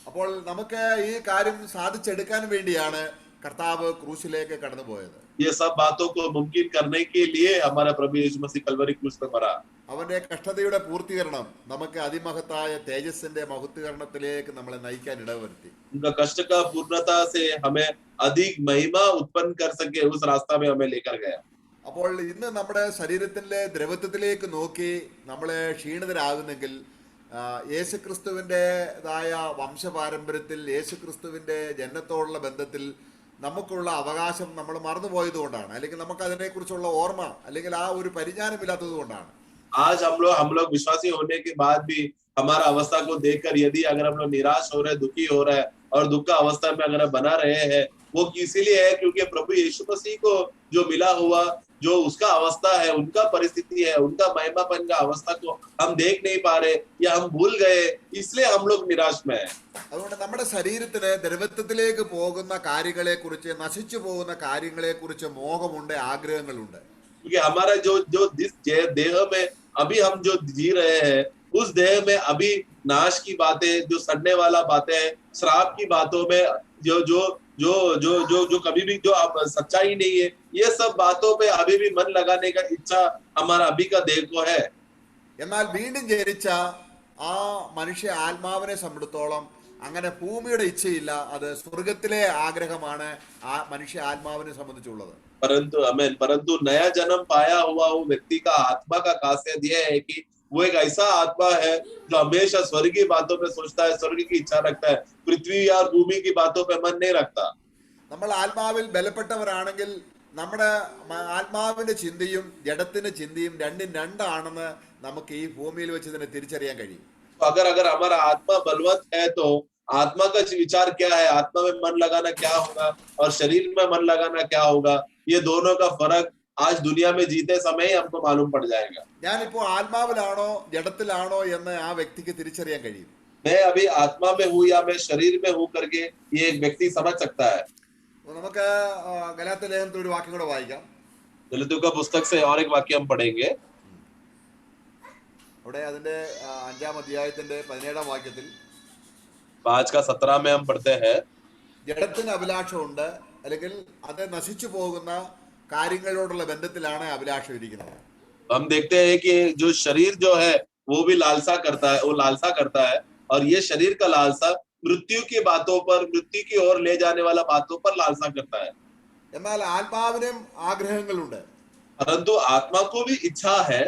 അപ്പോൾ നമുക്ക് ഈ കാര്യം സാധിച്ചെടുക്കാൻ വേണ്ടിയാണ് കർത്താവ് ക്രൂശിലേക്ക് കടന്നുപോയത്. ये सब बातों को मुमकिन करने के लिए हमारा प्रभु यीशु मसीह कलवरी क्रूस पर मरा. അവന്റെ കഷ്ടതയുടെ പൂർത്തീകരണം നമുക്ക് അതിമഹത്തായ തേജസ്സിന്റെ മഹത്വീകരണത്തിലേക്ക് നമ്മളെ നയിക്കാൻ ഇടവരുത്തി. उनका कष्ट का पूर्णता से हमें अधिक महिमा उत्पन्न कर सके, उस रास्ता में हमें लेकर गया. അപ്പോൾ ഇന്ന് നമ്മുടെ ശരീരത്തിന്റെ ദ്രവത്വത്തിലേക്ക് നോക്കി നമ്മളെ ക്ഷീണിതരാകുന്നെങ്കിൽ യേശുക്രിസ്തുവിൻ്റെതായ വംശപാരമ്പര്യത്തിൽ യേശുക്രിസ്തുവിന്റെ ജനനത്തോടുള്ള ബന്ധത്തിൽ നമുക്കുള്ള അവകാശം നമ്മൾ മറന്നുപോയത് കൊണ്ടാണ്, അല്ലെങ്കിൽ നമുക്ക് അതിനെക്കുറിച്ചുള്ള ഓർമ്മ അല്ലെങ്കിൽ ആ ഒരു പരിജ്ഞാനമില്ലാത്തത് കൊണ്ടാണ്. आज हम लोग विश्वासी होने के बाद भी हमारा अवस्था को देखकर यदि अगर हम लोग निराश हो रहे, दुखी हो रहे हैं और दुख का अवस्था में अगर बना रहे हैं, वो इसीलिए है क्योंकि प्रभु यीशु मसीह को जो मिला हुआ, जो उसका अवस्था है, उनका परिस्थिति है, उनका महिमापन का अवस्था को हम देख नहीं पा रहे या हम भूल गए, इसलिए हम लोग निराश में है. അതുകൊണ്ട് നമ്മുടെ ശരീരത്തിന് ദ്രവത്വത്തിലേക്ക് പോകുന്ന കാര്യങ്ങളെ കുറിച്ച്, നശിച്ചു പോകുന്ന കാര്യങ്ങളെ കുറിച്ച് മോഹമുണ്ട്, ആഗ്രഹങ്ങളുണ്ട്. क्योंकि हमारा जो जिस देह में अभी हम जो जी रहे हैं, उस देह में अभी नाश की बातें, जो सड़ने वाला बातें, श्राप की बातों में जो जो जो जो जो जो कभी भी जो अब सच्चाई नहीं है, ये सब बातों पे अभी भी मन लगाने का इच्छा हमारा अभी का देह को है. എന്നാൽ വീണ്ടും ജനിച്ച ആ മനുഷ്യ ആത്മാവിനെ സംബന്ധിച്ചിടത്തോളം അങ്ങനെ ഭൂമിയുടെ ഇച്ഛയില്ല, അത് സ്വർഗത്തിലെ ആഗ്രഹമാണ് ആ മനുഷ്യ ആത്മാവിനെ സംബന്ധിച്ചുള്ളത്. परंतु नया जन्म पाया हुआ वो व्यक्ति का आत्मा का खासियत यह है कि वो एक ऐसा आत्मा है जो हमेशा स्वर्ग की बातों में सोचता है, स्वर्ग की इच्छा रखता है, पृथ्वी या भूमि की बातों पे मन नहीं रखता. നമ്മൾ ആത്മാവിൽ ബലപ്പെട്ടവരാണെങ്കിൽ നമ്മുടെ ആത്മാവിന്റെ ചിന്തയും ജഡത്തിന്റെ ചിന്തയും രണ്ടും രണ്ടാണെന്ന് നമുക്ക് ഈ ഭൂമിയിൽ വെച്ച് തന്നെ തിരിച്ചറിയാൻ കഴിയും. अगर हमारा आत्मा बलवंत है तो आत्मा का विचार क्या है, आत्मा में मन लगाना क्या होगा और शरीर में मन लगाना क्या होगा, ये दोनों का फर्क आज दुनिया में जीते समय ही हमको मालूम पड़ जाएगा. ഞാനിപ്പോ ആത്മാവിലാണോ ജഡത്തിലാണോ എന്ന് ആ വ്യക്തിക്ക് തിരിച്ചറിയാൻ കഴിയും. मैं अभी आत्मा में हूँ या मैं शरीर में हूँ करके ये एक व्यक्ति समझ सकता है. നമുക്ക് ഗലാത്യ ലേഖനത്തിൽ ഒരു വാക്യം കൂടെ വായിക്കാം. गलातियों का पुस्तक से और एक वाक्य हम पढ़ेंगे. അവിടെ അതിന്റെ 5-ാം അധ്യായത്തിന്റെ 17-ാം വാക്യത്തിൽ 5 का 17 में हम पढ़ते हैं, ജഡത്തിന് അഭിലാഷമുണ്ട്, അല്ലെങ്കിൽ അത് നശിച്ചു പോകുന്ന കാര്യങ്ങളോടുള്ള ബന്ധത്തിലാണ് അഭിലാഷം ഇരിക്കുന്നത്. हम देखते हैं कि जो शरीर जो है वो भी लालसा करता है, वो लालसा करता है, और ये शरीर का लालसा मृत्यु की बातों पर, मृत्यु की ओर ले जाने वाला बातों पर लालसा करता है. എന്നാൽ ആത്മാവിനും ആഗ്രഹങ്ങളുണ്ട്. परंतु आत्मा को भी इच्छा है.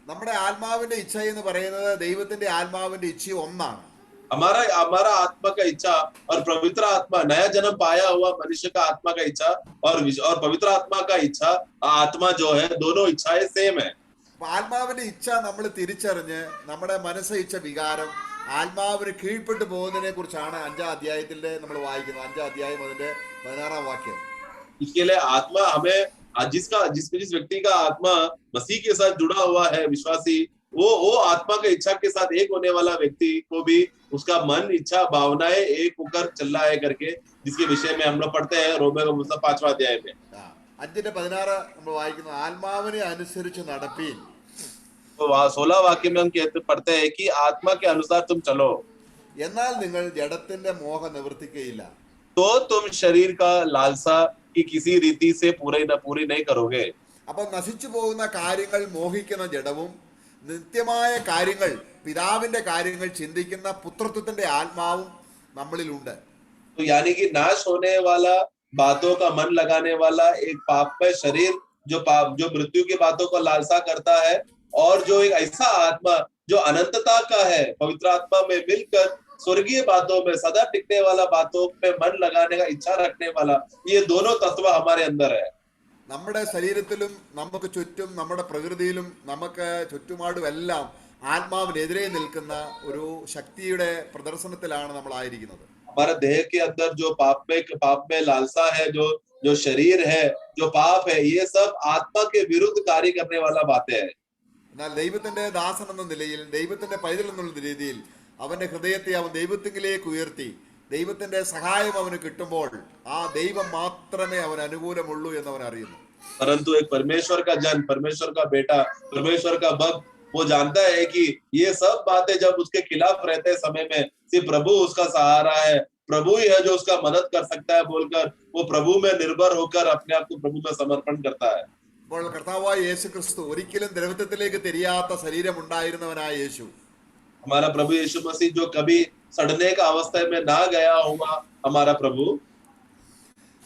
നമ്മുടെ ആത്മാവിന്റെ ഇച്ഛ എന്ന് പറയുന്നത് ദൈവത്തിന്റെ ആത്മാവിന്റെ ഇച്ഛ ഒന്നാണ്. हमारा आत्मा का इच्छा और पवित्र आत्मा, नया जन्म पाया हुआ मनुष्य का आत्मा का इच्छा और पवित्र आत्मा का इच्छा, आत्मा जो है, दोनों इच्छाएं सेम है. അപ്പൊ ആത്മാവിന്റെ ഇച്ഛ നമ്മൾ തിരിച്ചറിഞ്ഞ് നമ്മുടെ മനസ്സയിച്ച വികാരം ആത്മാവിന് കീഴ്പ്പെട്ടു പോകുന്നതിനെ കുറിച്ചാണ് 5-ാം അധ്യായത്തിന്റെ നമ്മൾ വായിക്കുന്നത്. 5-ാം അധ്യായം അതിന്റെ 16-ാം വാക്യം. इसके लिए आत्मा हमें जिस व्यक्ति का आत्मा मसीह के साथ जुड़ा हुआ है, विश्वासी, वो आत्मा के इच्छा के साथ एक होने वाला व्यक्ति को भी उसका मन, इच्छा, भावनाएं एक होकर चल रहा है करके, जिसके विषय में हम लोग पढ़ते हैं रोमियो का पुस्तक 5वां अध्याय में। 5:16 നമ്മൾ വായിക്കുന്നു, ആത്മാവിനെ അനുസരിച്ച് നടപ്പീൻ. तो 16 वाक्य में हम पढ़ते हैं कि आत्मा के अनुसार तुम चलो, എന്നാൽ നിങ്ങൾ ജഡത്തിന്റെ മോഹം നിവർത്തിക്കയില്ല. तो तुम शरीर का लालसा की किसी रीति से पूरी नहीं करोगे. അപ്പൊ നശിച്ചു പോകുന്ന കാര്യങ്ങൾ മോഹിക്കുന്ന ജഡവും നിത്യമായ കാര്യങ്ങൾ, പിതാവിന്റെ കാര്യങ്ങൾ ചിന്തിക്കുന്ന പുത്രത്വത്തിന്റെ ആത്മാവും നമ്മളിലുണ്ട്. तो यानी कि नाश होने वाला बातों का मन लगाने वाला एक पापमय शरीर, जो मृत्यु की बातों को लालसा करता है, और जो एक ऐसा आत्मा जो अनंतता का है, पवित्र आत्मा में मिलकर स्वर्गीय बातों में सदा टिकने वाला, बातों में मन लगाने का इच्छा रखने वाला, ये दोनों तत्व हमारे अंदर है. നമ്മുടെ ശരീരത്തിലും നമുക്ക് ചുറ്റും നമ്മുടെ പ്രകൃതിയിലും നമുക്ക് ചുറ്റുപാടും എല്ലാം ആത്മാവിനെതിരെ നിൽക്കുന്ന ഒരു ശക്തിയുടെ പ്രദർശനത്തിലാണ് നമ്മൾ ആയിരിക്കുന്നത്. हमारे देह के अंदर जो पाप में लालसा है, जो शरीर है, जो पाप है, ये सब आत्मा के विरुद्ध कार्य करने वाला बातें है. എന്നാൽ ദൈവത്തിന്റെ ദാസൻ എന്ന നിലയിൽ, ദൈവത്തിന്റെ പൈതൽ എന്നുള്ള രീതിയിൽ അവന്റെ ഹൃദയത്തെ അവൻ ദൈവത്തിലേക്ക് ഉയർത്തി ദൈവത്തിന്റെ സഹായം അവന് കിട്ടുമ്പോൾ ആ ദൈവം മാത്രമേ അവന് അനുകൂലമുള്ളൂ എന്നവൻ അറിയുന്നു. परंतु एक परमेश्वर का जन, परमेश्वर का बेटा, परमेश्वर का भक्त, वो जानता है कि ये सब बातें जब उसके खिलाफ रहते समय में सिर्फ प्रभु उसका सहारा है, प्रभु ही है जो उसका मदद कर सकता है बोलकर वो प्रभु में निर्भर होकर अपने आप को प्रभु में समर्पण करता है. അപ്പോൾ കർത്താവായ യേശു ക്രിസ്തു ഒരിക്കലും ദ്രവത്വത്തിലേക്ക് തിരിയാത്ത ശരീരം ഉണ്ടായിരുന്നവനായ യേശു, हमारा प्रभु यीशु मसीह जो कभी सड़ने का अवस्था में ना गया होगा, हमारा प्रभु,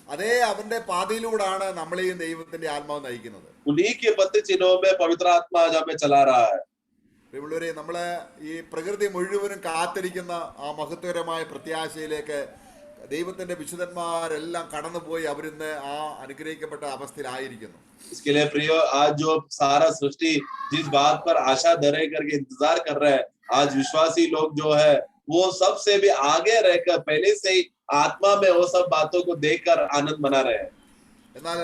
അതേ അവന്റെ പാതയിലൂടെയാണ് നമ്മളെയും ദൈവത്തിന്റെ ആത്മാവ് നയിക്കുന്നത്. उन्हीं के पद चिन्हों में पवित्र आत्मा आज हमें चला रहा है. പ്രിയമുള്ളവരെ, നമ്മളെ ഈ പ്രകൃതി മുഴുവനും കാത്തിരിക്കുന്ന ആ മഹത്വകരമായ പ്രത്യാശയിലേക്ക് ദൈവത്തിന്റെ വിശുദ്ധന്മാരെല്ലാം കടന്നുപോയി അവരിന്ന് ആ അനുഗ്രഹിക്കപ്പെട്ട അവസ്ഥയിലായിരിക്കുന്നു. इसके लिए प्रिय, आज जो सारा सृष्टि जिस बात पर आशा धरे करके इंतजार कर रहा है, आज विश्वासी लोग जो है वो सबसे भी आगे रहकर पहले से ही आत्मा में वो सब बातों को देखकर आनंद मना रहे हैं. എന്നാൽ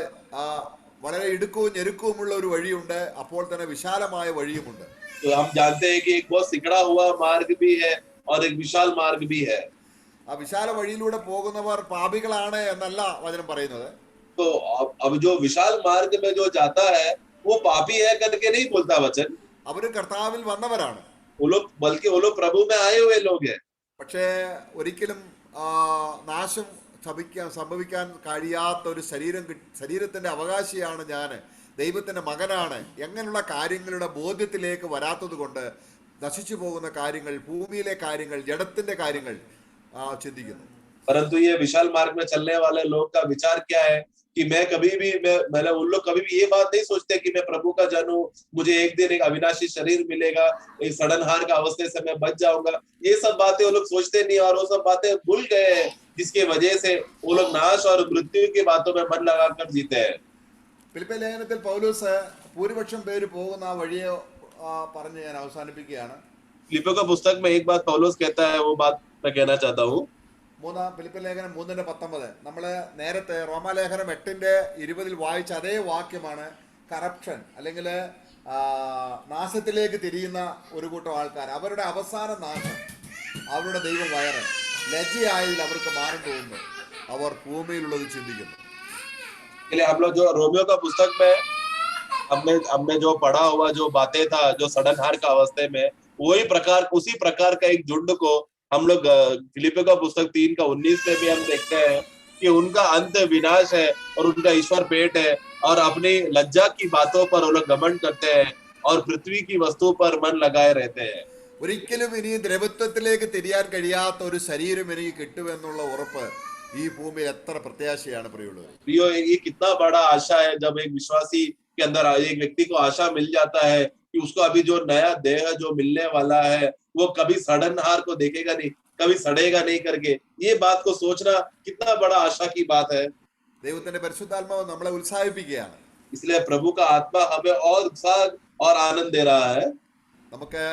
വളരെ ഇടുക്കവും ഞെരുക്കവുമുള്ള ഒരു വഴിയുണ്ട്, അപ്പോൾ തന്നെ വിശാലമായ വഴിയുമുണ്ട്. तो हम जानते हैं कि एक बहुत सिकड़ा हुआ मार्ग भी है और एक विशाल मार्ग भी है. ആ വിശാല വഴിയിലൂടെ പോകുന്നവർ പാപികളാണ് എന്നല്ല वचन പറയുന്നത്. तो अब जो विशाल मार्ग में जो जाता है वो पापी है करके नहीं बोलता वचन, അവരും കർത്താവിൽ വന്നവരാണ്. बल्कि वो लोग प्रभु में आए हुए लोग हैं. പക്ഷേ ഒരിക്കലും നാശം സംഭവിക്കാൻ കഴിയാത്ത ഒരു ശരീരത്തിന്റെ അവകാശിയാണ് ഞാൻ, ദൈവത്തിന്റെ മകനാണ്, എങ്ങനെയുള്ള കാര്യങ്ങളുടെ ബോധ്യത്തിലേക്ക് വരാത്തത് കൊണ്ട് നശിച്ചു പോകുന്ന കാര്യങ്ങൾ, ഭൂമിയിലെ കാര്യങ്ങൾ, ജഡത്തിന്റെ കാര്യങ്ങൾ ചിന്തിക്കുന്നു. परंतु ये विशाल मार्ग में चलने वाले लोग का विचार क्या है कि मैं कभी भी उन लोग कभी भी ये बात नहीं सोचते कि मैं प्रभु का जन हूँ, मुझे एक दिन एक अविनाशी शरीर मिलेगा, एक सड़नहार का अवस्था से मैं बच जाऊंगा. ये सब बातें वो लोग सोचते नहीं और वो सब बातें भूल गए हैं, जिसके वजह से वो लोग नाश और मृत्यु की बातों में मन लगाकर जीते हैं. ഫിലിപ്പിയ ലേഖനത്തിൽ പൗലോസ് ഭൂരിപക്ഷം പേര് പോകുന്ന ആ വഴിയെ പറഞ്ഞ് ഞാൻ അവസാനിപ്പിക്കുകയാണ്. फिलिप्पियों का पुस्तक में एक बात पौलुस कहता है, वो बात मैं कहना चाहता हूँ. ഫിലിപ്പിയ ലേഖനം 3:19 നമ്മള് നേരത്തെ റോമാലേഖനം 8:20 വായിച്ച അതേ വാക്യമാണ്. കറപ്ഷൻ അല്ലെങ്കിൽ നാശത്തിലേക്ക് തിരിയുന്ന ഒരു കൂട്ടം ആൾക്കാർ, അവരുടെ അവസാന നാശം, അവരുടെ ദൈവം വയറ്, ലജ്ജയായതിൽ അവർക്ക് മാറി പോകുന്നു, അവർ ഭൂമിയിലുള്ളത് ചിന്തിക്കുന്നു. हम लोग जो रोमियो का पुस्तक में हमने जो पढ़ा हुआ जो बातें था, जो सड़नहार का अवस्था में, उसी प्रकार का एक झुंड को हम लोग फिलिपियों का पुस्तक 3:19 में भी हम देखते हैं कि उनका अंत विनाश है और उनका ईश्वर पेट है और अपनी लज्जा की बातों पर वो लोग घमंड करते हैं और पृथ्वी की वस्तु पर मन लगाए रहते हैं. ഒരിക്കലും ഇനി ദ്രവത്വത്തിലേക്ക് തിരിയാൻ കഴിയാത്ത ഒരു ശരീരം എനിക്ക് കിട്ടുമെന്നുള്ള ഉറപ്പ് ഈ ഭൂമിയിൽ എത്ര പ്രത്യാശയാണ് പ്രിയമുള്ളവർ. प्रियो, ये कितना बड़ा आशा है जब एक विश्वासी के अंदर एक व्यक्ति को आशा मिल जाता है कि उसको अभी जो नया देह जो मिलने वाला है वो कभी सड़नहार को देखेगा नहीं, कभी सड़ेगा नहीं करके. ये बात को सोचना कितना बड़ा आशा की बात है. ദൈവത്തിന്റെ പരിശുദ്ധാത്മാവ് നമ്മളെ ഉത്സാഹിപ്പിക്കുകയാണ്. इसलिए प्रभु का आत्मा हमें और उत्साह और आनंद दे रहा है। നമുക്ക്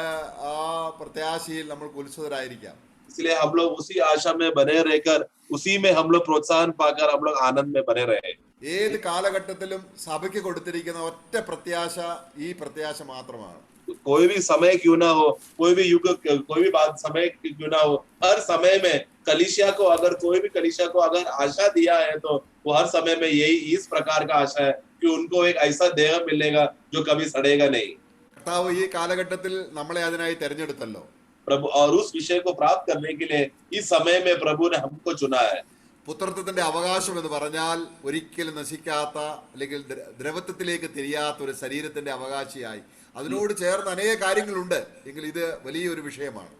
ആ പ്രത്യാശയിൽ നമ്മൾക്ക് ഉത്സുതരായിരിക്കാം. इसलिए हम लोग उसी आशा में बने रहकर, उसी में हम लोग प्रोत्साहन पाकर हम लोग आनंद में बने रहे। ഏത് കാലഘട്ടത്തിലും സഭയ്ക്ക് കൊടുത്തിരിക്കുന്ന ഒറ്റ പ്രത്യാശ ഈ പ്രത്യാശ മാത്രമാണ്. कोई भी समय क्यों ना हो, कोई भी युग, कोई भी बात समय क्यों ना हो, हर समय में कलीसिया को, अगर कोई भी कलीसिया को अगर आशा दिया है तो वो हर समय में यही इस प्रकार का आशा है कि उनको एक ऐसा देह मिलेगा जो कभी सड़ेगा नहीं। കർത്താവ് ഈ കാലഘട്ടത്തിൽ നമ്മളെ അതിനായി തെരഞ്ഞെടുത്തല്ലോ. प्रभु, और उस विषय को प्राप्त करने के लिए इस समय में प्रभु ने हमको चुना है। പുത്രത്വത്തിന്റെ അവകാശം എന്ന് പറഞ്ഞാൽ ഒരിക്കലും നശിക്കാത്ത അല്ലെങ്കിൽ ദ്രവത്വത്തിലേക്ക് തിരിയാത്ത ഒരു ശരീരത്തിന്റെ അവകാശിയായി. അതിനോട് ചേർന്ന് അനേക കാര്യങ്ങളുണ്ട്. എങ്കിൽ ഇത് വലിയൊരു വിഷയമാണ്.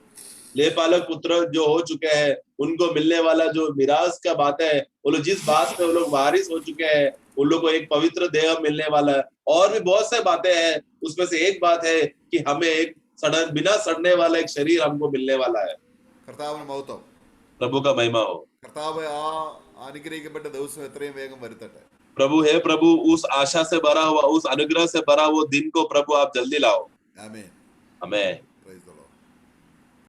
लेपालक पुत्र जो हो चुके हैं, उनको मिलने वाला जो मिराज का बात है, वो लोग जिस बात में वो लोग वारिस हो चुके हैं, उन लोग को एक पवित्र देह मिलने वाला है। और भी बहुत से बातें हैं, उसमें से एक बात है कि हमें एक बिना सड़ने वाला एक शरीर हमको मिलने वाला है। കർത്താവിന് മഹത്വം. प्रभु का महिमा हो। കർത്താവ് ആ അനുഗ്രഹിക്കപ്പെട്ട ദിവസം എത്രയും വേഗം വരുത്തട്ടെ. प्रभु हे प्रभु, उस आशा से भरा हुआ, उस अनुग्रह से भरा वो दिन को प्रभु आप जल्दी लाओ। ആമേൻ. आमेन।